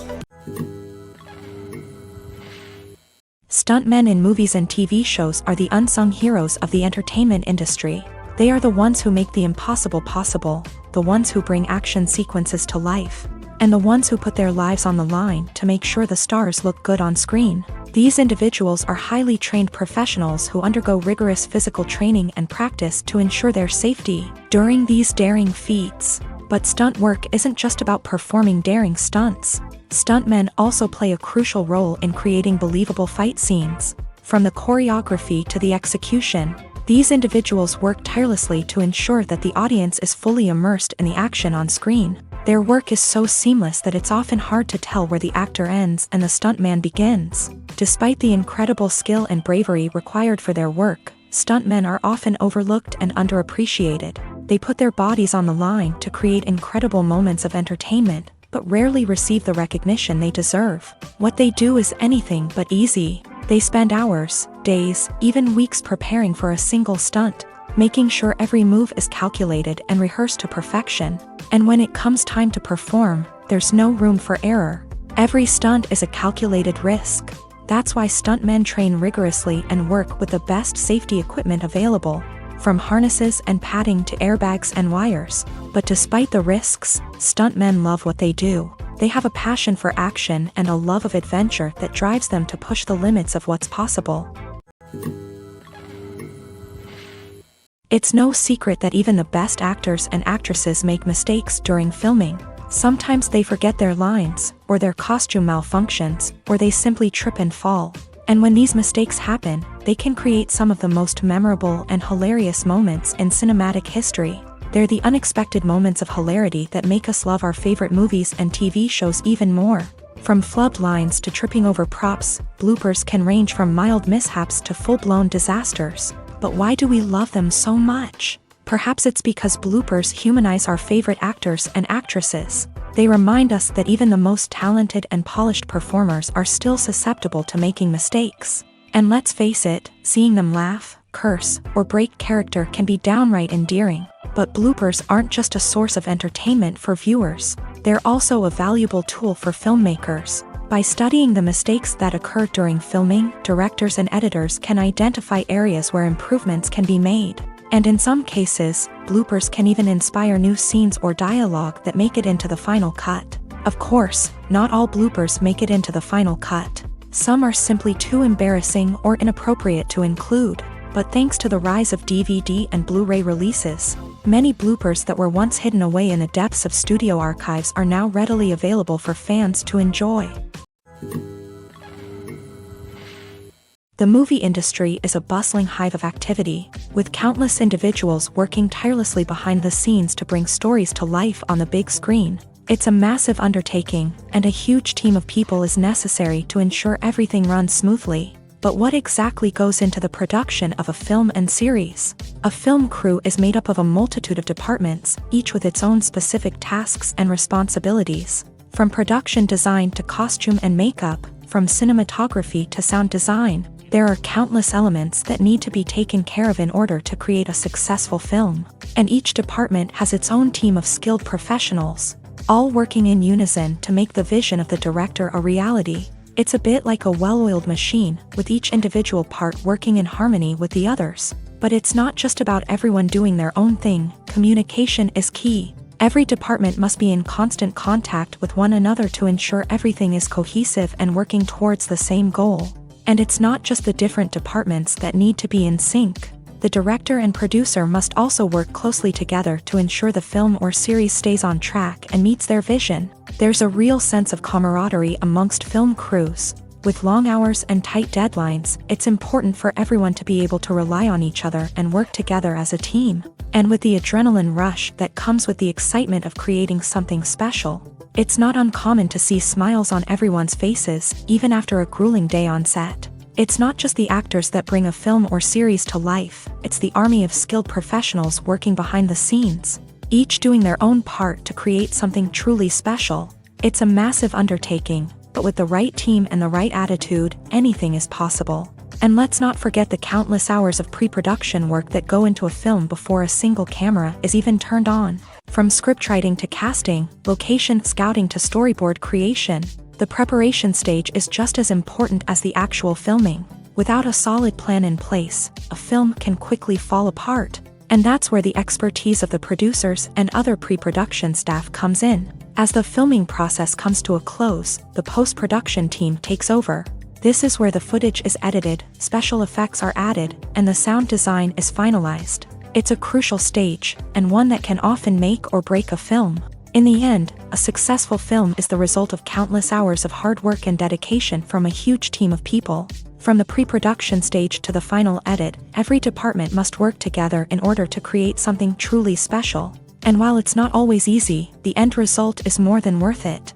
Stuntmen in movies and TV shows are the unsung heroes of the entertainment industry. They are the ones who make the impossible possible, the ones who bring action sequences to life, and the ones who put their lives on the line to make sure the stars look good on screen. These individuals are highly trained professionals who undergo rigorous physical training and practice to ensure their safety during these daring feats. But stunt work isn't just about performing daring stunts. Stuntmen also play a crucial role in creating believable fight scenes. From the choreography to the execution, these individuals work tirelessly to ensure that the audience is fully immersed in the action on screen. Their work is so seamless that it's often hard to tell where the actor ends and the stuntman begins. Despite the incredible skill and bravery required for their work, stuntmen are often overlooked and underappreciated. They put their bodies on the line to create incredible moments of entertainment, but rarely receive the recognition they deserve. What they do is anything but easy. They spend hours, days, even weeks preparing for a single stunt, making sure every move is calculated and rehearsed to perfection. And when it comes time to perform, there's no room for error. Every stunt is a calculated risk. That's why stuntmen train rigorously and work with the best safety equipment available, from harnesses and padding to airbags and wires. But despite the risks, stuntmen love what they do. They have a passion for action and a love of adventure that drives them to push the limits of what's possible. It's no secret that even the best actors and actresses make mistakes during filming. Sometimes they forget their lines, or their costume malfunctions, or they simply trip and fall. And when these mistakes happen, they can create some of the most memorable and hilarious moments in cinematic history. They're the unexpected moments of hilarity that make us love our favorite movies and TV shows even more. From flubbed lines to tripping over props, bloopers can range from mild mishaps to full-blown disasters. But why do we love them so much? Perhaps it's because bloopers humanize our favorite actors and actresses. They remind us that even the most talented and polished performers are still susceptible to making mistakes. And let's face it, seeing them laugh, curse, or break character can be downright endearing. But bloopers aren't just a source of entertainment for viewers. They're also a valuable tool for filmmakers. By studying the mistakes that occur during filming, directors and editors can identify areas where improvements can be made. And in some cases, bloopers can even inspire new scenes or dialogue that make it into the final cut. Of course, not all bloopers make it into the final cut. Some are simply too embarrassing or inappropriate to include. But thanks to the rise of DVD and Blu-ray releases, many bloopers that were once hidden away in the depths of studio archives are now readily available for fans to enjoy. The movie industry is a bustling hive of activity, with countless individuals working tirelessly behind the scenes to bring stories to life on the big screen. It's a massive undertaking, and a huge team of people is necessary to ensure everything runs smoothly. But what exactly goes into the production of a film and series? A film crew is made up of a multitude of departments, each with its own specific tasks and responsibilities. From production design to costume and makeup, from cinematography to sound design, there are countless elements that need to be taken care of in order to create a successful film. And each department has its own team of skilled professionals, all working in unison to make the vision of the director a reality. It's a bit like a well-oiled machine, with each individual part working in harmony with the others. But it's not just about everyone doing their own thing. Communication is key. Every department must be in constant contact with one another to ensure everything is cohesive and working towards the same goal. And it's not just the different departments that need to be in sync. The director and producer must also work closely together to ensure the film or series stays on track and meets their vision. There's a real sense of camaraderie amongst film crews. With long hours and tight deadlines, it's important for everyone to be able to rely on each other and work together as a team. And with the adrenaline rush that comes with the excitement of creating something special, it's not uncommon to see smiles on everyone's faces, even after a grueling day on set. It's not just the actors that bring a film or series to life, it's the army of skilled professionals working behind the scenes, each doing their own part to create something truly special. It's a massive undertaking, but with the right team and the right attitude, anything is possible. And let's not forget the countless hours of pre-production work that go into a film before a single camera is even turned on. From scriptwriting to casting, location scouting to storyboard creation, the preparation stage is just as important as the actual filming. Without a solid plan in place, a film can quickly fall apart. And that's where the expertise of the producers and other pre-production staff comes in. As the filming process comes to a close, the post-production team takes over. This is where the footage is edited, special effects are added, and the sound design is finalized. It's a crucial stage, and one that can often make or break a film. In the end, a successful film is the result of countless hours of hard work and dedication from a huge team of people. From the pre-production stage to the final edit, every department must work together in order to create something truly special. And while it's not always easy, the end result is more than worth it.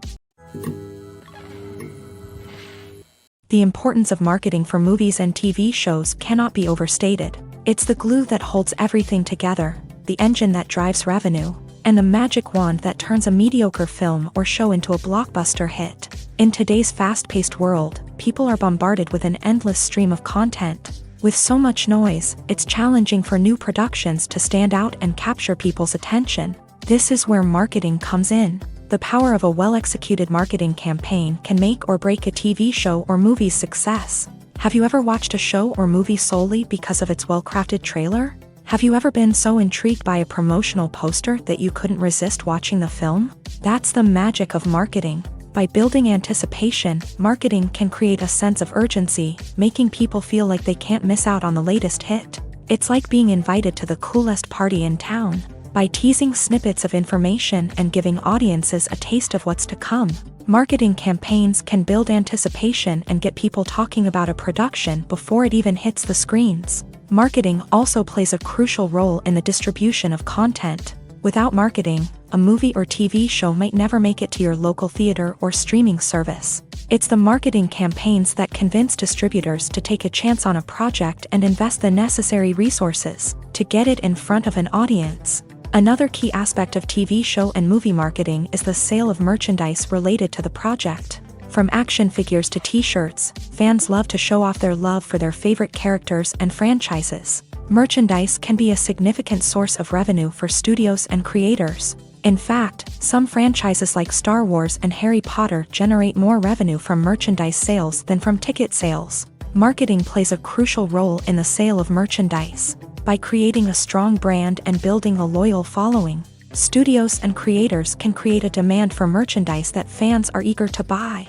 The importance of marketing for movies and TV shows cannot be overstated. It's the glue that holds everything together, the engine that drives revenue, and the magic wand that turns a mediocre film or show into a blockbuster hit. In today's fast-paced world, people are bombarded with an endless stream of content. With so much noise, it's challenging for new productions to stand out and capture people's attention. This is where marketing comes in. The power of a well-executed marketing campaign can make or break a TV show or movie's success. Have you ever watched a show or movie solely because of its well-crafted trailer? Have you ever been so intrigued by a promotional poster that you couldn't resist watching the film? That's the magic of marketing. By building anticipation, marketing can create a sense of urgency, making people feel like they can't miss out on the latest hit. It's like being invited to the coolest party in town. By teasing snippets of information and giving audiences a taste of what's to come, marketing campaigns can build anticipation and get people talking about a production before it even hits the screens. Marketing also plays a crucial role in the distribution of content. Without marketing, a movie or TV show might never make it to your local theater or streaming service. It's the marketing campaigns that convince distributors to take a chance on a project and invest the necessary resources to get it in front of an audience. Another key aspect of TV show and movie marketing is the sale of merchandise related to the project. From action figures to t-shirts, fans love to show off their love for their favorite characters and franchises. Merchandise can be a significant source of revenue for studios and creators. In fact, some franchises like Star Wars and Harry Potter generate more revenue from merchandise sales than from ticket sales. Marketing plays a crucial role in the sale of merchandise. By creating a strong brand and building a loyal following, studios and creators can create a demand for merchandise that fans are eager to buy.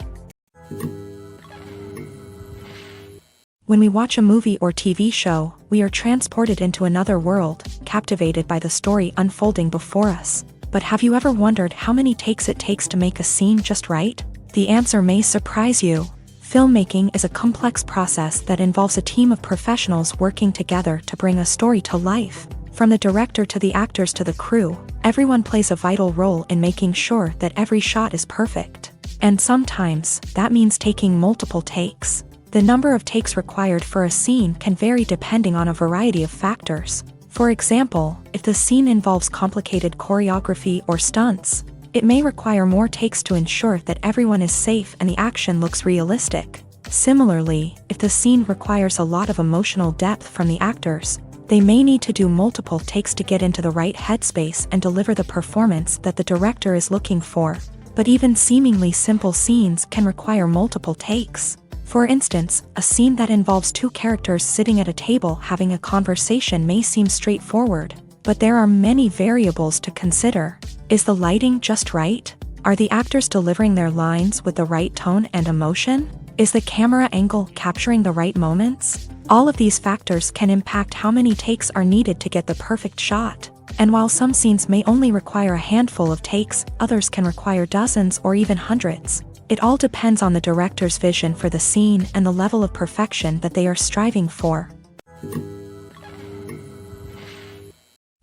When we watch a movie or TV show, we are transported into another world, captivated by the story unfolding before us. But have you ever wondered how many takes it takes to make a scene just right? The answer may surprise you. Filmmaking is a complex process that involves a team of professionals working together to bring a story to life. From the director to the actors to the crew, everyone plays a vital role in making sure that every shot is perfect. And sometimes, that means taking multiple takes. The number of takes required for a scene can vary depending on a variety of factors. For example, if the scene involves complicated choreography or stunts, it may require more takes to ensure that everyone is safe and the action looks realistic. Similarly, if the scene requires a lot of emotional depth from the actors, they may need to do multiple takes to get into the right headspace and deliver the performance that the director is looking for. But even seemingly simple scenes can require multiple takes. For instance, a scene that involves two characters sitting at a table having a conversation may seem straightforward, but there are many variables to consider. Is the lighting just right? Are the actors delivering their lines with the right tone and emotion? Is the camera angle capturing the right moments? All of these factors can impact how many takes are needed to get the perfect shot. And while some scenes may only require a handful of takes, others can require dozens or even hundreds. It all depends on the director's vision for the scene and the level of perfection that they are striving for.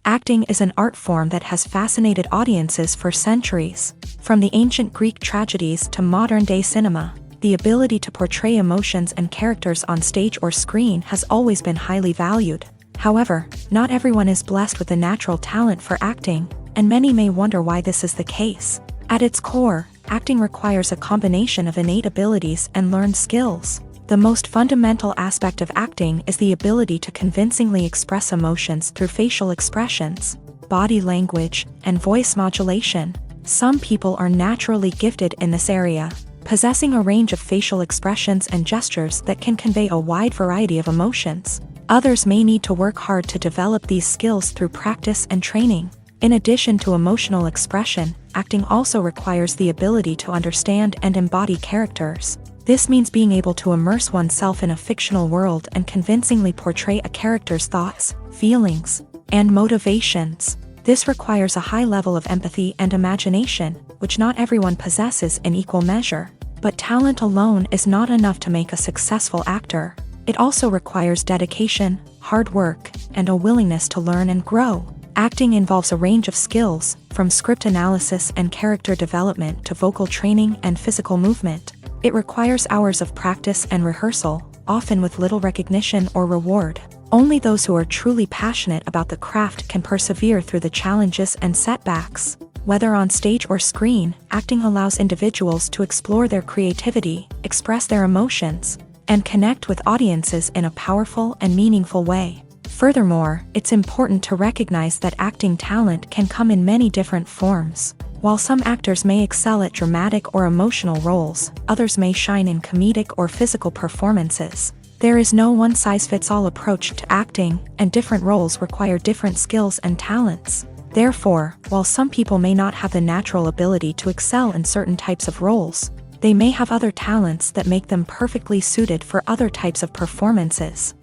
Acting is an art form that has fascinated audiences for centuries. From the ancient Greek tragedies to modern-day cinema, the ability to portray emotions and characters on stage or screen has always been highly valued. However, not everyone is blessed with a natural talent for acting, and many may wonder why this is the case. At its core, acting requires a combination of innate abilities and learned skills. The most fundamental aspect of acting is the ability to convincingly express emotions through facial expressions, body language, and voice modulation. Some people are naturally gifted in this area, possessing a range of facial expressions and gestures that can convey a wide variety of emotions. Others may need to work hard to develop these skills through practice and training. In addition to emotional expression, acting also requires the ability to understand and embody characters. This means being able to immerse oneself in a fictional world and convincingly portray a character's thoughts, feelings, and motivations. This requires a high level of empathy and imagination, which not everyone possesses in equal measure. But talent alone is not enough to make a successful actor. It also requires dedication, hard work, and a willingness to learn and grow. Acting involves a range of skills, from script analysis and character development to vocal training and physical movement. It requires hours of practice and rehearsal, often with little recognition or reward. Only those who are truly passionate about the craft can persevere through the challenges and setbacks. Whether on stage or screen, acting allows individuals to explore their creativity, express their emotions, and connect with audiences in a powerful and meaningful way. Furthermore, it's important to recognize that acting talent can come in many different forms. While some actors may excel at dramatic or emotional roles, others may shine in comedic or physical performances. There is no one-size-fits-all approach to acting, and different roles require different skills and talents. Therefore, while some people may not have the natural ability to excel in certain types of roles, they may have other talents that make them perfectly suited for other types of performances.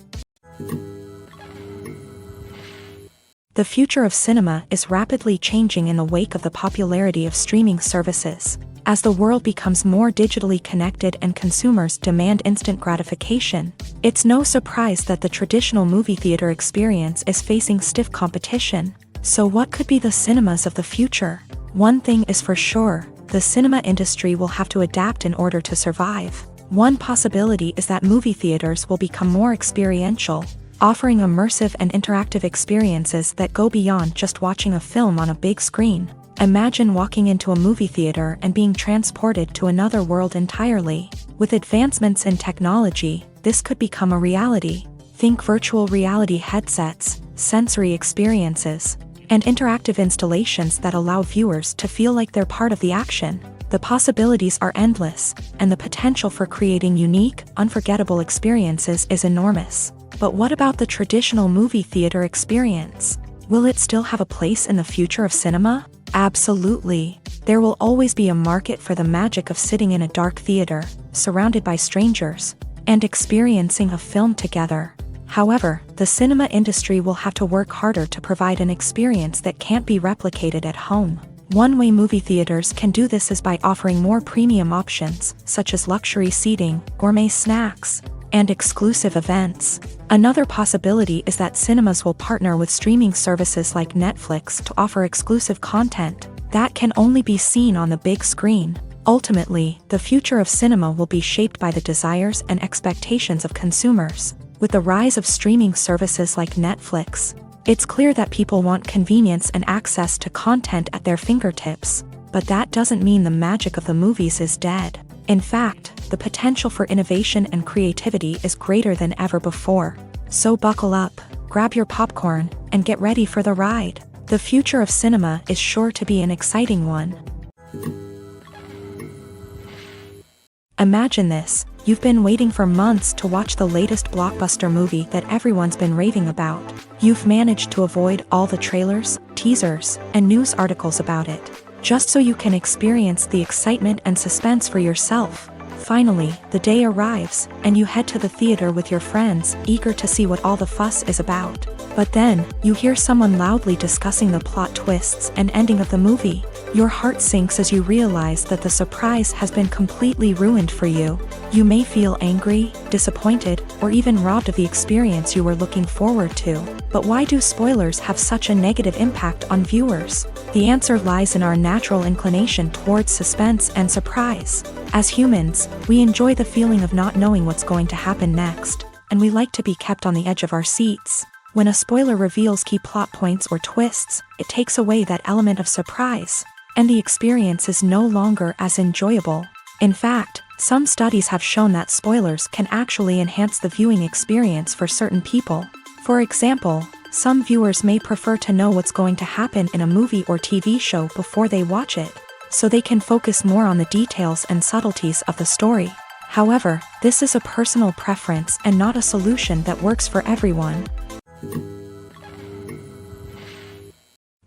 The future of cinema is rapidly changing in the wake of the popularity of streaming services. As the world becomes more digitally connected and consumers demand instant gratification, it's no surprise that the traditional movie theater experience is facing stiff competition. So what could be the cinemas of the future? One thing is for sure, the cinema industry will have to adapt in order to survive. One possibility is that movie theaters will become more experiential, offering immersive and interactive experiences that go beyond just watching a film on a big screen. Imagine walking into a movie theater and being transported to another world entirely. With advancements in technology, this could become a reality. Think virtual reality headsets, sensory experiences, and interactive installations that allow viewers to feel like they're part of the action. The possibilities are endless, and the potential for creating unique, unforgettable experiences is enormous. But what about the traditional movie theater experience? Will it still have a place in the future of cinema? Absolutely. There will always be a market for the magic of sitting in a dark theater, surrounded by strangers, and experiencing a film together. However, the cinema industry will have to work harder to provide an experience that can't be replicated at home. One way movie theaters can do this is by offering more premium options, such as luxury seating, gourmet snacks, and exclusive events. Another possibility is that cinemas will partner with streaming services like Netflix to offer exclusive content that can only be seen on the big screen. Ultimately, the future of cinema will be shaped by the desires and expectations of consumers. With the rise of streaming services like Netflix, it's clear that people want convenience and access to content at their fingertips. But that doesn't mean the magic of the movies is dead. In fact, the potential for innovation and creativity is greater than ever before. So buckle up, grab your popcorn, and get ready for the ride. The future of cinema is sure to be an exciting one. Imagine this. You've been waiting for months to watch the latest blockbuster movie that everyone's been raving about. You've managed to avoid all the trailers, teasers, and news articles about it, just so you can experience the excitement and suspense for yourself. Finally, the day arrives, and you head to the theater with your friends, eager to see what all the fuss is about. But then, you hear someone loudly discussing the plot twists and ending of the movie. Your heart sinks as you realize that the surprise has been completely ruined for you. You may feel angry, disappointed, or even robbed of the experience you were looking forward to. But why do spoilers have such a negative impact on viewers? The answer lies in our natural inclination towards suspense and surprise. As humans, we enjoy the feeling of not knowing what's going to happen next, and we like to be kept on the edge of our seats. When a spoiler reveals key plot points or twists, it takes away that element of surprise, and the experience is no longer as enjoyable. In fact, some studies have shown that spoilers can actually enhance the viewing experience for certain people. For example, some viewers may prefer to know what's going to happen in a movie or TV show before they watch it, so they can focus more on the details and subtleties of the story. However, this is a personal preference and not a solution that works for everyone.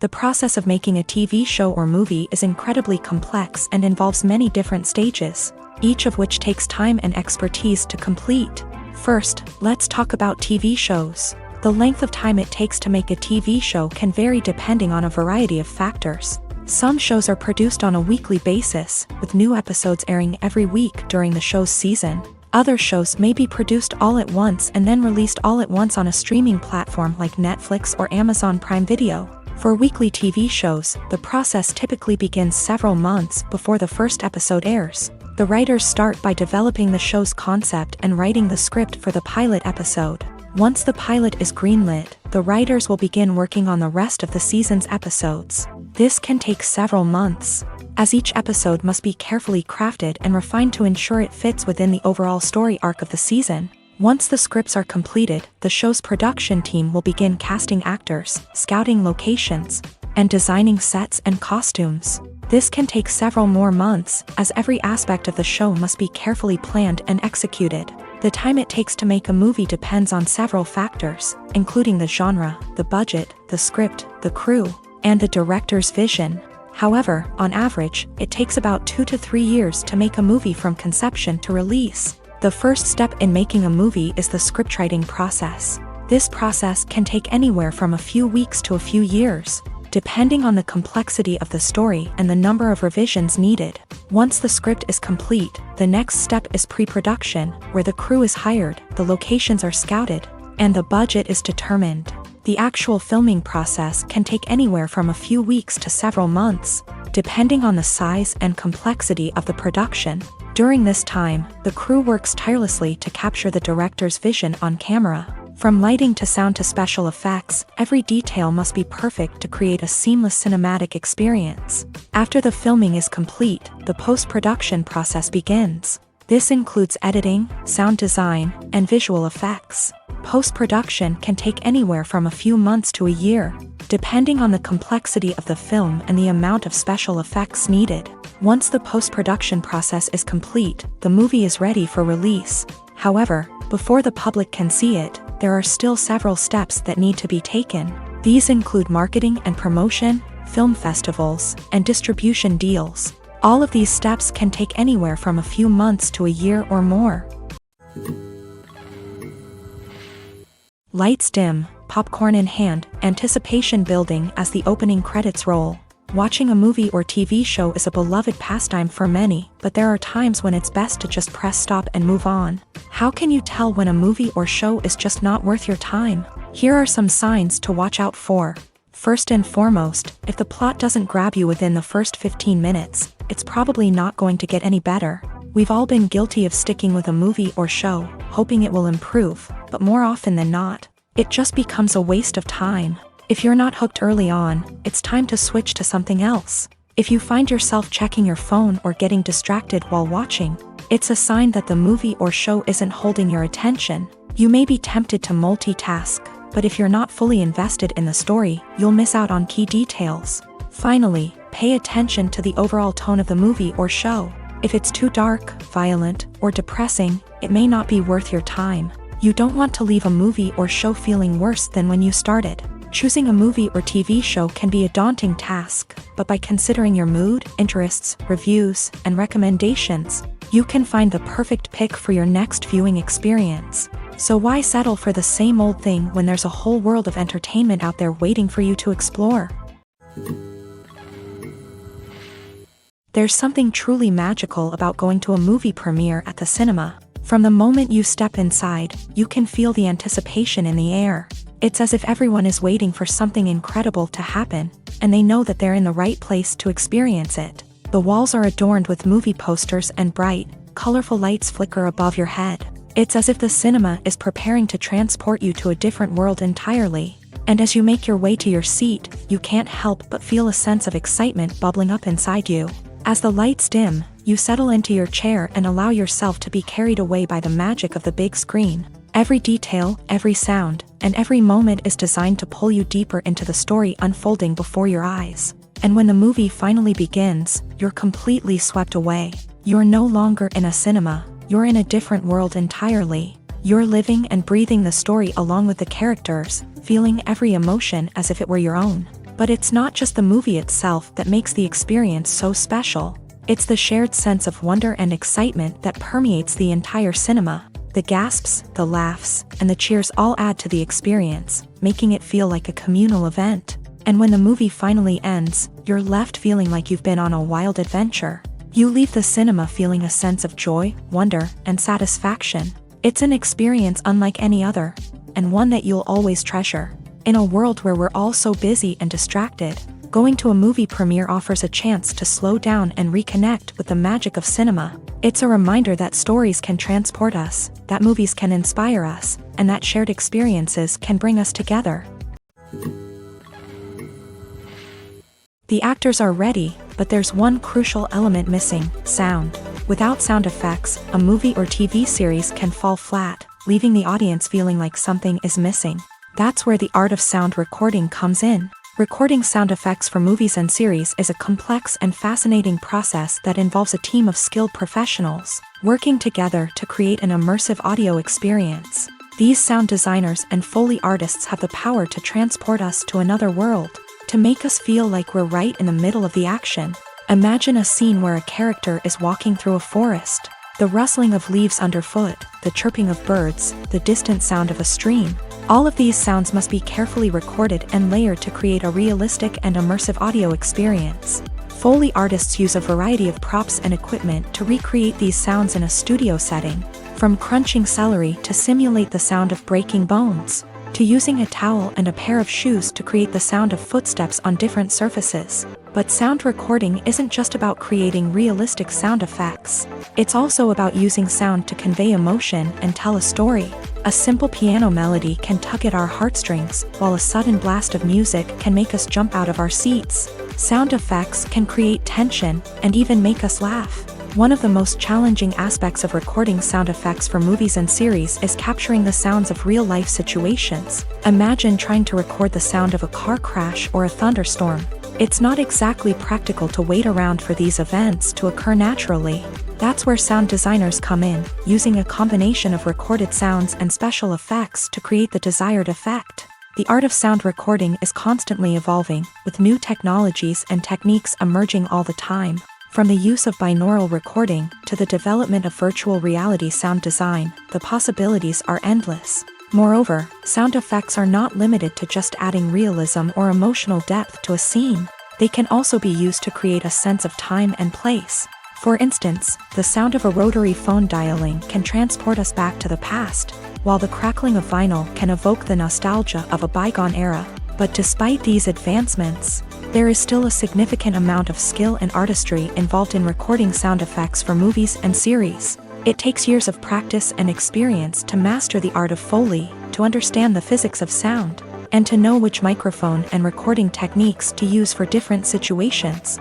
The process of making a TV show or movie is incredibly complex and involves many different stages, each of which takes time and expertise to complete. First, let's talk about TV shows. The length of time it takes to make a TV show can vary depending on a variety of factors. Some shows are produced on a weekly basis, with new episodes airing every week during the show's season. Other shows may be produced all at once and then released all at once on a streaming platform like Netflix or Amazon Prime Video. For weekly TV shows, the process typically begins several months before the first episode airs. The writers start by developing the show's concept and writing the script for the pilot episode. Once the pilot is greenlit, the writers will begin working on the rest of the season's episodes. This can take several months, as each episode must be carefully crafted and refined to ensure it fits within the overall story arc of the season. Once the scripts are completed, the show's production team will begin casting actors, scouting locations, and designing sets and costumes. This can take several more months, as every aspect of the show must be carefully planned and executed. The time it takes to make a movie depends on several factors, including the genre, the budget, the script, the crew, and the director's vision. However, on average, it takes about 2 to 3 years to make a movie from conception to release. The first step in making a movie is the scriptwriting process. This process can take anywhere from a few weeks to a few years, depending on the complexity of the story and the number of revisions needed. Once the script is complete, the next step is pre-production, where the crew is hired, the locations are scouted, and the budget is determined. The actual filming process can take anywhere from a few weeks to several months, depending on the size and complexity of the production. During this time, the crew works tirelessly to capture the director's vision on camera. From lighting to sound to special effects, every detail must be perfect to create a seamless cinematic experience. After the filming is complete, the post-production process begins. This includes editing, sound design, and visual effects. Post-production can take anywhere from a few months to a year, depending on the complexity of the film and the amount of special effects needed. Once the post-production process is complete, the movie is ready for release. However, before the public can see it, there are still several steps that need to be taken. These include marketing and promotion, film festivals, and distribution deals. All of these steps can take anywhere from a few months to a year or more. Lights dim, popcorn in hand, anticipation building as the opening credits roll. Watching a movie or TV show is a beloved pastime for many, but there are times when it's best to just press stop and move on. How can you tell when a movie or show is just not worth your time? Here are some signs to watch out for. First and foremost, if the plot doesn't grab you within the first 15 minutes, it's probably not going to get any better. We've all been guilty of sticking with a movie or show, hoping it will improve, but more often than not, it just becomes a waste of time. If you're not hooked early on, it's time to switch to something else. If you find yourself checking your phone or getting distracted while watching, it's a sign that the movie or show isn't holding your attention. You may be tempted to multitask, but if you're not fully invested in the story, you'll miss out on key details. Finally, pay attention to the overall tone of the movie or show. If it's too dark, violent, or depressing, it may not be worth your time. You don't want to leave a movie or show feeling worse than when you started. Choosing a movie or TV show can be a daunting task, but by considering your mood, interests, reviews, and recommendations, you can find the perfect pick for your next viewing experience. So why settle for the same old thing when there's a whole world of entertainment out there waiting for you to explore? There's something truly magical about going to a movie premiere at the cinema. From the moment you step inside, you can feel the anticipation in the air. It's as if everyone is waiting for something incredible to happen, and they know that they're in the right place to experience it. The walls are adorned with movie posters and bright, colorful lights flicker above your head. It's as if the cinema is preparing to transport you to a different world entirely. And as you make your way to your seat, you can't help but feel a sense of excitement bubbling up inside you. As the lights dim, you settle into your chair and allow yourself to be carried away by the magic of the big screen. Every detail, every sound, and every moment is designed to pull you deeper into the story unfolding before your eyes. And when the movie finally begins, you're completely swept away. You're no longer in a cinema, you're in a different world entirely. You're living and breathing the story along with the characters, feeling every emotion as if it were your own. But it's not just the movie itself that makes the experience so special. It's the shared sense of wonder and excitement that permeates the entire cinema. The gasps, the laughs, and the cheers all add to the experience, making it feel like a communal event. And when the movie finally ends, you're left feeling like you've been on a wild adventure. You leave the cinema feeling a sense of joy, wonder, and satisfaction. It's an experience unlike any other, and one that you'll always treasure. In a world where we're all so busy and distracted, going to a movie premiere offers a chance to slow down and reconnect with the magic of cinema. It's a reminder that stories can transport us, that movies can inspire us, and that shared experiences can bring us together. The actors are ready, but there's one crucial element missing: sound. Without sound effects, a movie or TV series can fall flat, leaving the audience feeling like something is missing. That's where the art of sound recording comes in. Recording sound effects for movies and series is a complex and fascinating process that involves a team of skilled professionals working together to create an immersive audio experience. These sound designers and Foley artists have the power to transport us to another world, to make us feel like we're right in the middle of the action. Imagine a scene where a character is walking through a forest. The rustling of leaves underfoot, the chirping of birds, the distant sound of a stream. All of these sounds must be carefully recorded and layered to create a realistic and immersive audio experience. Foley artists use a variety of props and equipment to recreate these sounds in a studio setting, from crunching celery to simulate the sound of breaking bones, to using a towel and a pair of shoes to create the sound of footsteps on different surfaces. But sound recording isn't just about creating realistic sound effects. It's also about using sound to convey emotion and tell a story. A simple piano melody can tug at our heartstrings, while a sudden blast of music can make us jump out of our seats. Sound effects can create tension and even make us laugh. One of the most challenging aspects of recording sound effects for movies and series is capturing the sounds of real-life situations. Imagine trying to record the sound of a car crash or a thunderstorm. It's not exactly practical to wait around for these events to occur naturally. That's where sound designers come in, using a combination of recorded sounds and special effects to create the desired effect. The art of sound recording is constantly evolving, with new technologies and techniques emerging all the time. From the use of binaural recording to the development of virtual reality sound design, the possibilities are endless. Moreover, sound effects are not limited to just adding realism or emotional depth to a scene. They can also be used to create a sense of time and place. For instance, the sound of a rotary phone dialing can transport us back to the past, while the crackling of vinyl can evoke the nostalgia of a bygone era. But despite these advancements, there is still a significant amount of skill and artistry involved in recording sound effects for movies and series. It takes years of practice and experience to master the art of Foley, to understand the physics of sound, and to know which microphone and recording techniques to use for different situations.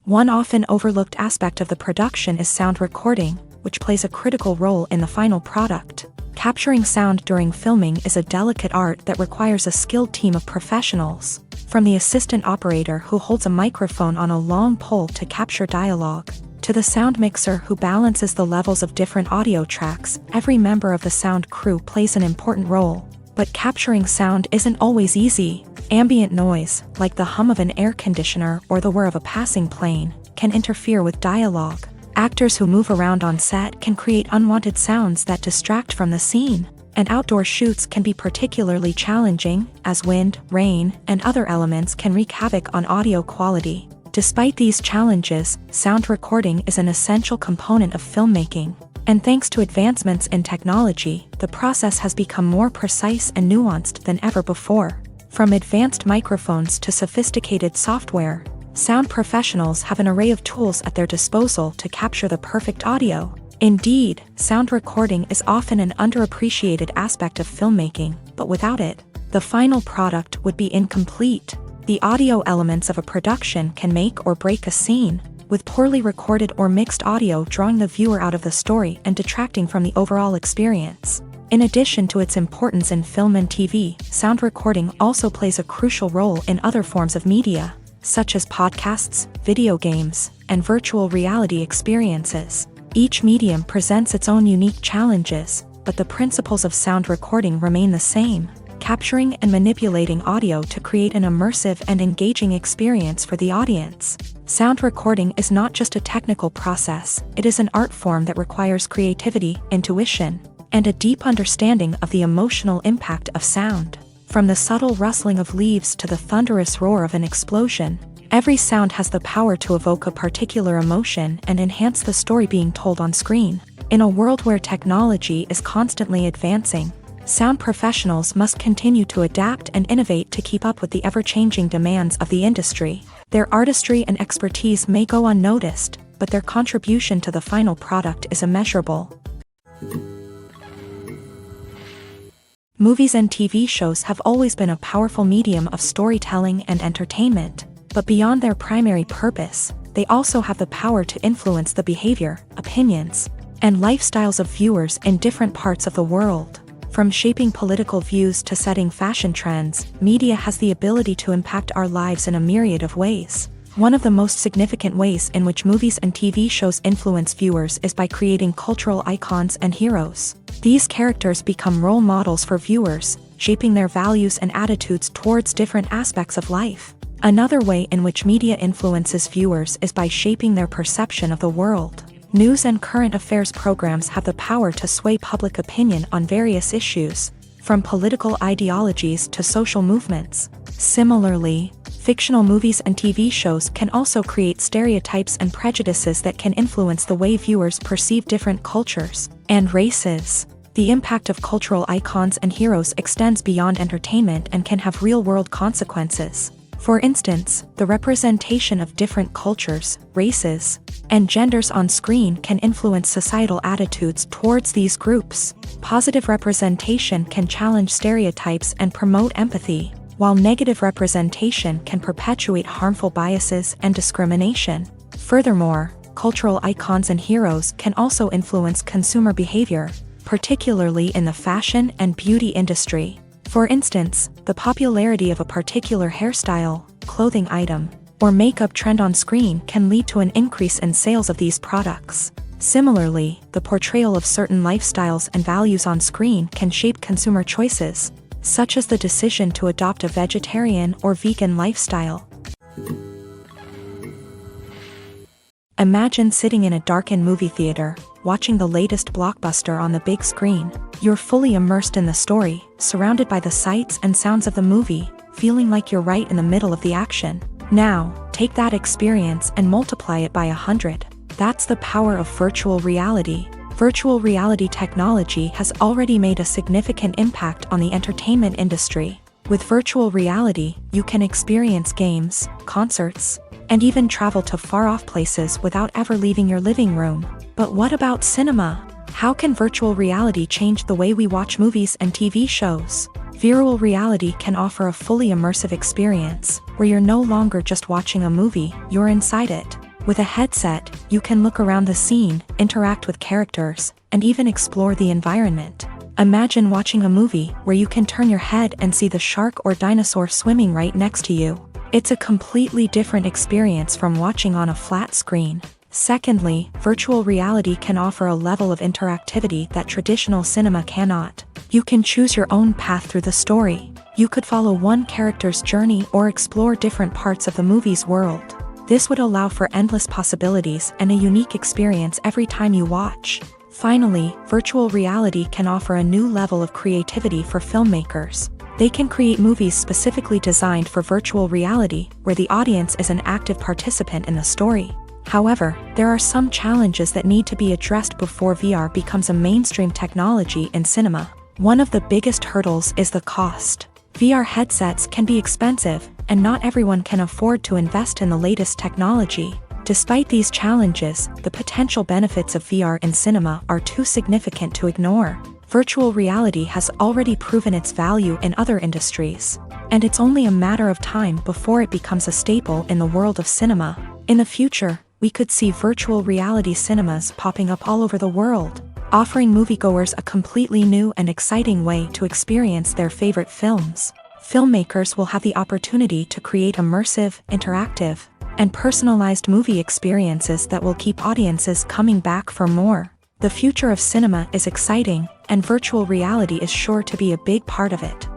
One often overlooked aspect of the production is sound recording, which plays a critical role in the final product. Capturing sound during filming is a delicate art that requires a skilled team of professionals. From the assistant operator who holds a microphone on a long pole to capture dialogue, to the sound mixer who balances the levels of different audio tracks, every member of the sound crew plays an important role. But capturing sound isn't always easy. Ambient noise, like the hum of an air conditioner or the whir of a passing plane, can interfere with dialogue. Actors who move around on set can create unwanted sounds that distract from the scene. And outdoor shoots can be particularly challenging, as wind, rain, and other elements can wreak havoc on audio quality. Despite these challenges, sound recording is an essential component of filmmaking. And thanks to advancements in technology, the process has become more precise and nuanced than ever before. From advanced microphones to sophisticated software, sound professionals have an array of tools at their disposal to capture the perfect audio. Indeed, sound recording is often an underappreciated aspect of filmmaking, but without it, the final product would be incomplete. The audio elements of a production can make or break a scene, with poorly recorded or mixed audio drawing the viewer out of the story and detracting from the overall experience. In addition to its importance in film and TV, sound recording also plays a crucial role in other forms of media, such as podcasts, video games, and virtual reality experiences. Each medium presents its own unique challenges, but the principles of sound recording remain the same: capturing and manipulating audio to create an immersive and engaging experience for the audience. Sound recording is not just a technical process, it is an art form that requires creativity, intuition, and a deep understanding of the emotional impact of sound. From the subtle rustling of leaves to the thunderous roar of an explosion, every sound has the power to evoke a particular emotion and enhance the story being told on screen. In a world where technology is constantly advancing, Sound professionals must continue to adapt and innovate to keep up with the ever-changing demands of the industry. Their artistry and expertise may go unnoticed, but their contribution to the final product is immeasurable. Movies and TV shows have always been a powerful medium of storytelling and entertainment, but beyond their primary purpose, they also have the power to influence the behavior, opinions, and lifestyles of viewers in different parts of the world. From shaping political views to setting fashion trends, media has the ability to impact our lives in a myriad of ways. One of the most significant ways in which movies and TV shows influence viewers is by creating cultural icons and heroes. These characters become role models for viewers, shaping their values and attitudes towards different aspects of life. Another way in which media influences viewers is by shaping their perception of the world. News and current affairs programs have the power to sway public opinion on various issues, from political ideologies to social movements. Similarly, fictional movies and TV shows can also create stereotypes and prejudices that can influence the way viewers perceive different cultures and races. The impact of cultural icons and heroes extends beyond entertainment and can have real-world consequences. For instance, the representation of different cultures, races, and genders on screen can influence societal attitudes towards these groups. Positive representation can challenge stereotypes and promote empathy, while negative representation can perpetuate harmful biases and discrimination. Furthermore, cultural icons and heroes can also influence consumer behavior, particularly in the fashion and beauty industry. For instance, the popularity of a particular hairstyle, clothing item, or makeup trend on screen can lead to an increase in sales of these products. Similarly, the portrayal of certain lifestyles and values on screen can shape consumer choices, such as the decision to adopt a vegetarian or vegan lifestyle. Imagine sitting in a darkened movie theater, watching the latest blockbuster on the big screen. You're fully immersed in the story, surrounded by the sights and sounds of the movie, feeling like you're right in the middle of the action. Now, take that experience and multiply it by 100. That's the power of virtual reality. Virtual reality technology has already made a significant impact on the entertainment industry. With virtual reality, you can experience games, concerts, and even travel to far-off places without ever leaving your living room. But what about cinema? How can virtual reality change the way we watch movies and TV shows? Virtual reality can offer a fully immersive experience, where you're no longer just watching a movie, you're inside it. With a headset, you can look around the scene, interact with characters, and even explore the environment. Imagine watching a movie where you can turn your head and see the shark or dinosaur swimming right next to you. It's a completely different experience from watching on a flat screen. Secondly, virtual reality can offer a level of interactivity that traditional cinema cannot. You can choose your own path through the story. You could follow one character's journey or explore different parts of the movie's world. This would allow for endless possibilities and a unique experience every time you watch. Finally, virtual reality can offer a new level of creativity for filmmakers. They can create movies specifically designed for virtual reality, where the audience is an active participant in the story. However, there are some challenges that need to be addressed before VR becomes a mainstream technology in cinema. One of the biggest hurdles is the cost. VR headsets can be expensive, and not everyone can afford to invest in the latest technology. Despite these challenges, the potential benefits of VR in cinema are too significant to ignore. Virtual reality has already proven its value in other industries, and it's only a matter of time before it becomes a staple in the world of cinema. In the future, we could see virtual reality cinemas popping up all over the world, offering moviegoers a completely new and exciting way to experience their favorite films. Filmmakers will have the opportunity to create immersive, interactive, and personalized movie experiences that will keep audiences coming back for more. The future of cinema is exciting, and virtual reality is sure to be a big part of it.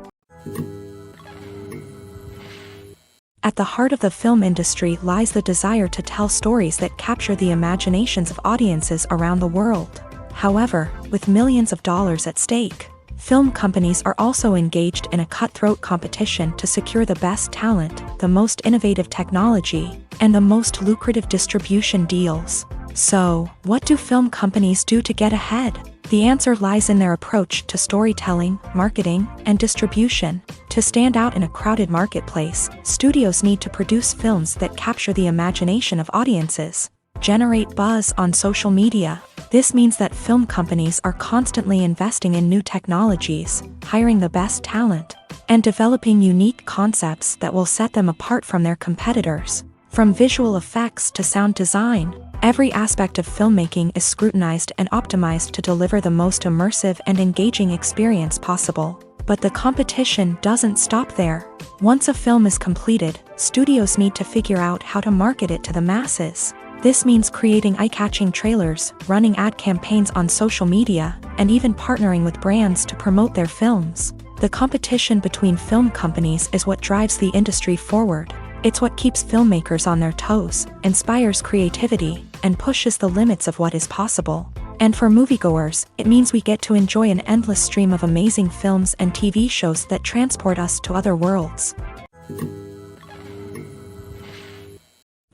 At the heart of the film industry lies the desire to tell stories that capture the imaginations of audiences around the world. However, with millions of dollars at stake, film companies are also engaged in a cutthroat competition to secure the best talent, the most innovative technology, and the most lucrative distribution deals. So, what do film companies do to get ahead? The answer lies in their approach to storytelling, marketing, and distribution. To stand out in a crowded marketplace, studios need to produce films that capture the imagination of audiences, generate buzz on social media. This means that film companies are constantly investing in new technologies, hiring the best talent, and developing unique concepts that will set them apart from their competitors. From visual effects to sound design, every aspect of filmmaking is scrutinized and optimized to deliver the most immersive and engaging experience possible. But the competition doesn't stop there. Once a film is completed, studios need to figure out how to market it to the masses. This means creating eye-catching trailers, running ad campaigns on social media, and even partnering with brands to promote their films. The competition between film companies is what drives the industry forward. It's what keeps filmmakers on their toes, inspires creativity, and pushes the limits of what is possible. And for moviegoers, it means we get to enjoy an endless stream of amazing films and TV shows that transport us to other worlds.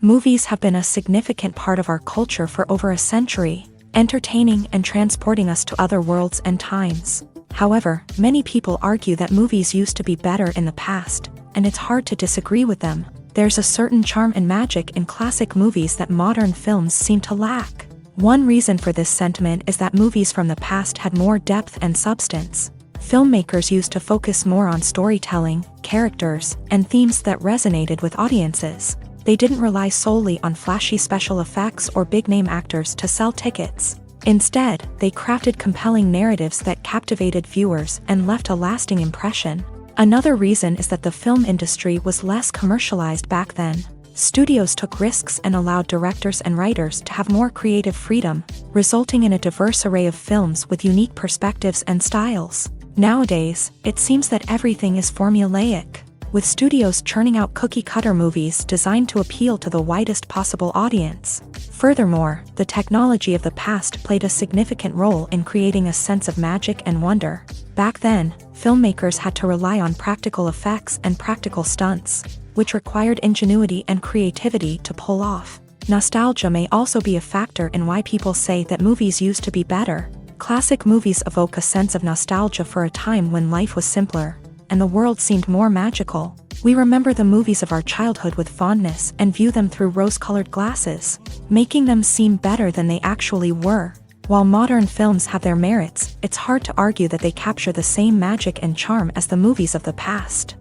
Movies have been a significant part of our culture for over a century, entertaining and transporting us to other worlds and times. However, many people argue that movies used to be better in the past, and it's hard to disagree with them. There's a certain charm and magic in classic movies that modern films seem to lack. One reason for this sentiment is that movies from the past had more depth and substance. Filmmakers used to focus more on storytelling, characters, and themes that resonated with audiences. They didn't rely solely on flashy special effects or big-name actors to sell tickets. Instead, they crafted compelling narratives that captivated viewers and left a lasting impression. Another reason is that the film industry was less commercialized back then. Studios took risks and allowed directors and writers to have more creative freedom, resulting in a diverse array of films with unique perspectives and styles. Nowadays, it seems that everything is formulaic, with studios churning out cookie-cutter movies designed to appeal to the widest possible audience. Furthermore, the technology of the past played a significant role in creating a sense of magic and wonder. Back then, filmmakers had to rely on practical effects and practical stunts, which required ingenuity and creativity to pull off. Nostalgia may also be a factor in why people say that movies used to be better. Classic movies evoke a sense of nostalgia for a time when life was simpler, and the world seemed more magical. We remember the movies of our childhood with fondness and view them through rose-colored glasses, making them seem better than they actually were. While modern films have their merits, it's hard to argue that they capture the same magic and charm as the movies of the past.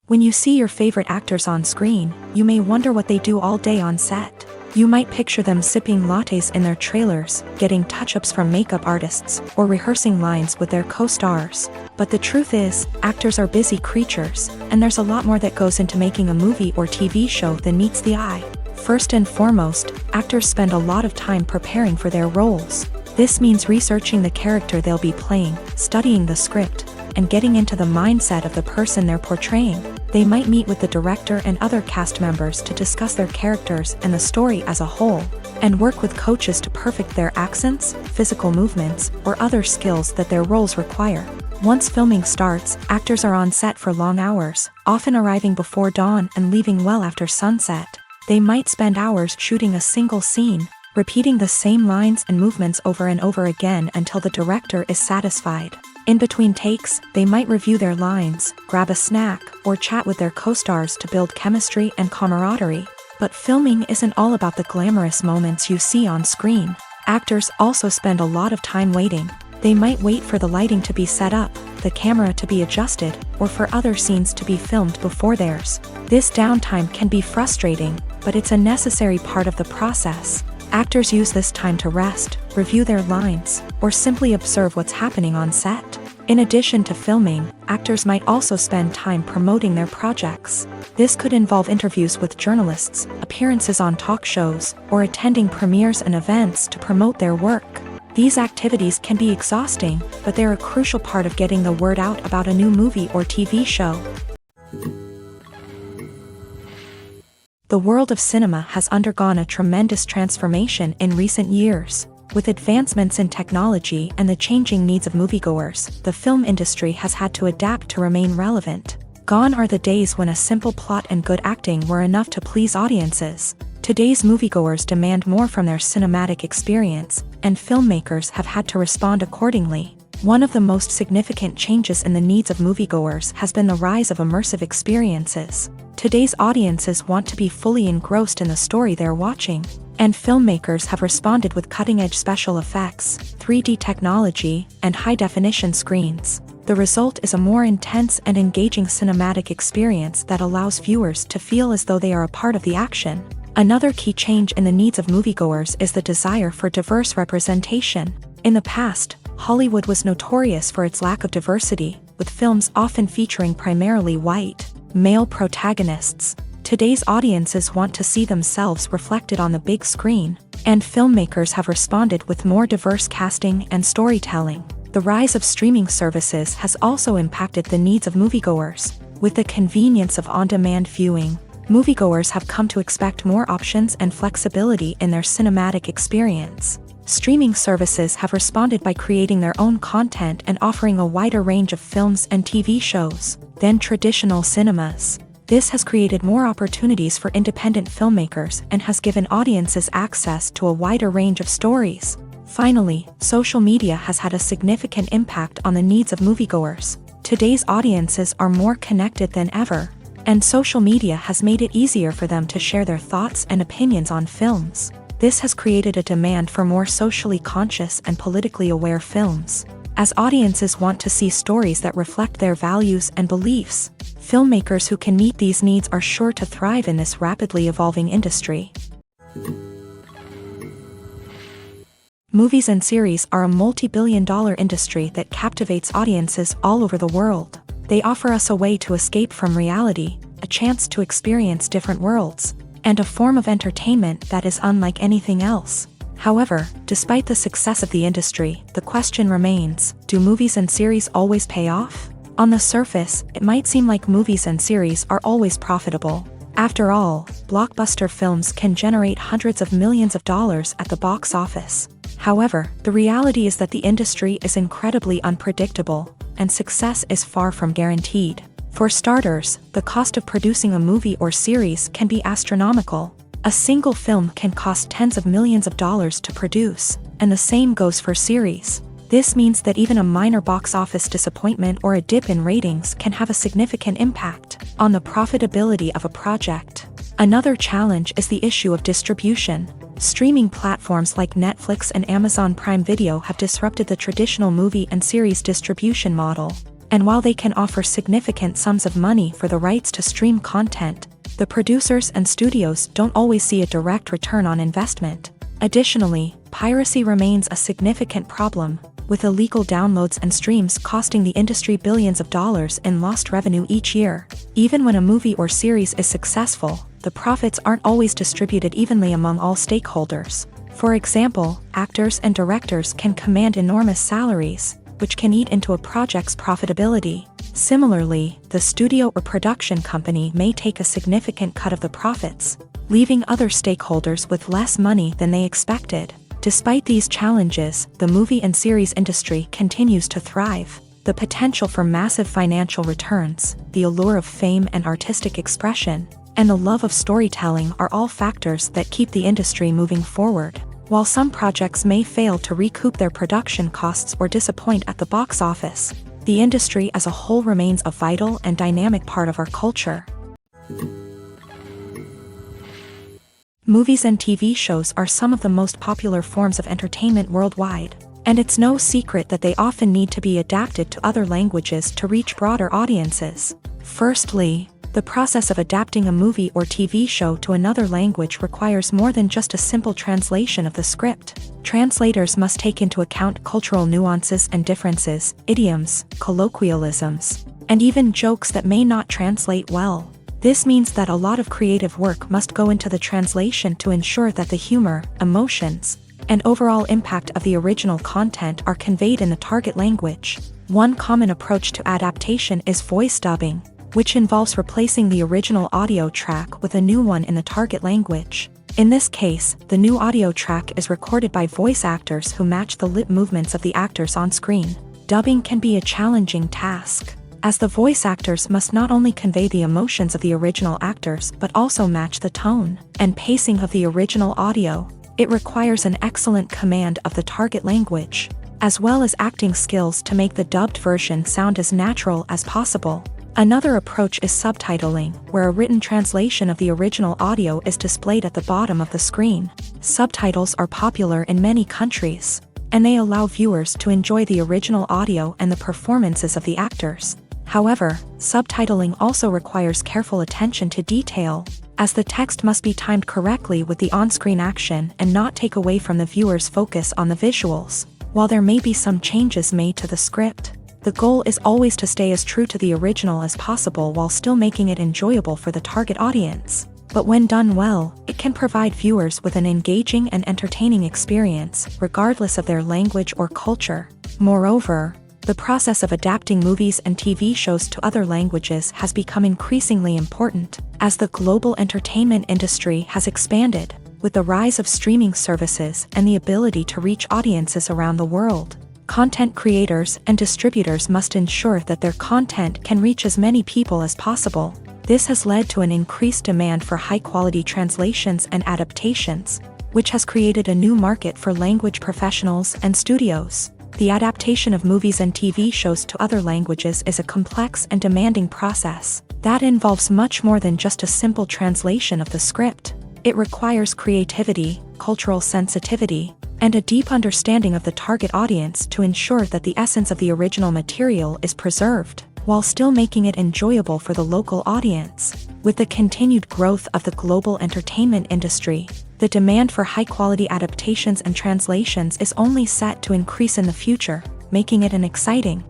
When you see your favorite actors on screen, you may wonder what they do all day on set. You might picture them sipping lattes in their trailers, getting touch-ups from makeup artists, or rehearsing lines with their co-stars. But the truth is, actors are busy creatures, and there's a lot more that goes into making a movie or TV show than meets the eye. First and foremost, actors spend a lot of time preparing for their roles. This means researching the character they'll be playing, studying the script, and getting into the mindset of the person they're portraying. They might meet with the director and other cast members to discuss their characters and the story as a whole, and work with coaches to perfect their accents, physical movements, or other skills that their roles require. Once filming starts, actors are on set for long hours, often arriving before dawn and leaving well after sunset. They might spend hours shooting a single scene, repeating the same lines and movements over and over again until the director is satisfied. In between takes, they might review their lines, grab a snack, or chat with their co-stars to build chemistry and camaraderie. But filming isn't all about the glamorous moments you see on screen. Actors also spend a lot of time waiting. They might wait for the lighting to be set up, the camera to be adjusted, or for other scenes to be filmed before theirs. This downtime can be frustrating, but it's a necessary part of the process. Actors use this time to rest, review their lines, or simply observe what's happening on set. In addition to filming, actors might also spend time promoting their projects. This could involve interviews with journalists, appearances on talk shows, or attending premieres and events to promote their work. These activities can be exhausting, but they're a crucial part of getting the word out about a new movie or TV show. The world of cinema has undergone a tremendous transformation in recent years. With advancements in technology and the changing needs of moviegoers, the film industry has had to adapt to remain relevant. Gone are the days when a simple plot and good acting were enough to please audiences. Today's moviegoers demand more from their cinematic experience, and filmmakers have had to respond accordingly. One of the most significant changes in the needs of moviegoers has been the rise of immersive experiences. Today's audiences want to be fully engrossed in the story they're watching, and filmmakers have responded with cutting-edge special effects, 3D technology, and high-definition screens. The result is a more intense and engaging cinematic experience that allows viewers to feel as though they are a part of the action. Another key change in the needs of moviegoers is the desire for diverse representation. In the past, Hollywood was notorious for its lack of diversity, with films often featuring primarily white, male protagonists. Today's audiences want to see themselves reflected on the big screen, and filmmakers have responded with more diverse casting and storytelling. The rise of streaming services has also impacted the needs of moviegoers. With the convenience of on-demand viewing, moviegoers have come to expect more options and flexibility in their cinematic experience. Streaming services have responded by creating their own content and offering a wider range of films and TV shows than traditional cinemas. This has created more opportunities for independent filmmakers and has given audiences access to a wider range of stories. Finally, social media has had a significant impact on the needs of moviegoers. Today's audiences are more connected than ever, and social media has made it easier for them to share their thoughts and opinions on films. This has created a demand for more socially conscious and politically aware films. As audiences want to see stories that reflect their values and beliefs, filmmakers who can meet these needs are sure to thrive in this rapidly evolving industry. Movies and series are a multi-billion-dollar industry that captivates audiences all over the world. They offer us a way to escape from reality, a chance to experience different worlds, and a form of entertainment that is unlike anything else. However, despite the success of the industry, the question remains, do movies and series always pay off? On the surface, it might seem like movies and series are always profitable. After all, blockbuster films can generate hundreds of millions of dollars at the box office. However, the reality is that the industry is incredibly unpredictable, and success is far from guaranteed. For starters, the cost of producing a movie or series can be astronomical. A single film can cost tens of millions of dollars to produce, and the same goes for series. This means that even a minor box office disappointment or a dip in ratings can have a significant impact on the profitability of a project. Another challenge is the issue of distribution. Streaming platforms like Netflix and Amazon Prime Video have disrupted the traditional movie and series distribution model. And while they can offer significant sums of money for the rights to stream content, the producers and studios don't always see a direct return on investment. Additionally, piracy remains a significant problem, with illegal downloads and streams costing the industry billions of dollars in lost revenue each year. Even when a movie or series is successful, the profits aren't always distributed evenly among all stakeholders. For example, actors and directors can command enormous salaries, which can eat into a project's profitability. Similarly, the studio or production company may take a significant cut of the profits, leaving other stakeholders with less money than they expected. Despite these challenges, the movie and series industry continues to thrive. The potential for massive financial returns, the allure of fame and artistic expression, and the love of storytelling are all factors that keep the industry moving forward. While some projects may fail to recoup their production costs or disappoint at the box office, the industry as a whole remains a vital and dynamic part of our culture. Movies and TV shows are some of the most popular forms of entertainment worldwide, and it's no secret that they often need to be adapted to other languages to reach broader audiences. Firstly, the process of adapting a movie or TV show to another language requires more than just a simple translation of the script. Translators must take into account cultural nuances and differences, idioms, colloquialisms, and even jokes that may not translate well. This means that a lot of creative work must go into the translation to ensure that the humor, emotions, and overall impact of the original content are conveyed in the target language. One common approach to adaptation is voice dubbing, which involves replacing the original audio track with a new one in the target language. In this case, the new audio track is recorded by voice actors who match the lip movements of the actors on screen. Dubbing can be a challenging task. as the voice actors must not only convey the emotions of the original actors but also match the tone and pacing of the original audio. It requires an excellent command of the target language, as well as acting skills to make the dubbed version sound as natural as possible. Another approach is subtitling, where a written translation of the original audio is displayed at the bottom of the screen. Subtitles are popular in many countries, and they allow viewers to enjoy the original audio and the performances of the actors. However, subtitling also requires careful attention to detail, as the text must be timed correctly with the on-screen action and not take away from the viewer's focus on the visuals. While there may be some changes made to the script, the goal is always to stay as true to the original as possible while still making it enjoyable for the target audience. But when done well, it can provide viewers with an engaging and entertaining experience, regardless of their language or culture. Moreover, the process of adapting movies and TV shows to other languages has become increasingly important, as the global entertainment industry has expanded, with the rise of streaming services and the ability to reach audiences around the world. Content creators and distributors must ensure that their content can reach as many people as possible. This has led to an increased demand for high-quality translations and adaptations, which has created a new market for language professionals and studios. The adaptation of movies and TV shows to other languages is a complex and demanding process that involves much more than just a simple translation of the script. It requires creativity, cultural sensitivity, and a deep understanding of the target audience to ensure that the essence of the original material is preserved, while still making it enjoyable for the local audience. With the continued growth of the global entertainment industry, the demand for high-quality adaptations and translations is only set to increase in the future, making it an exciting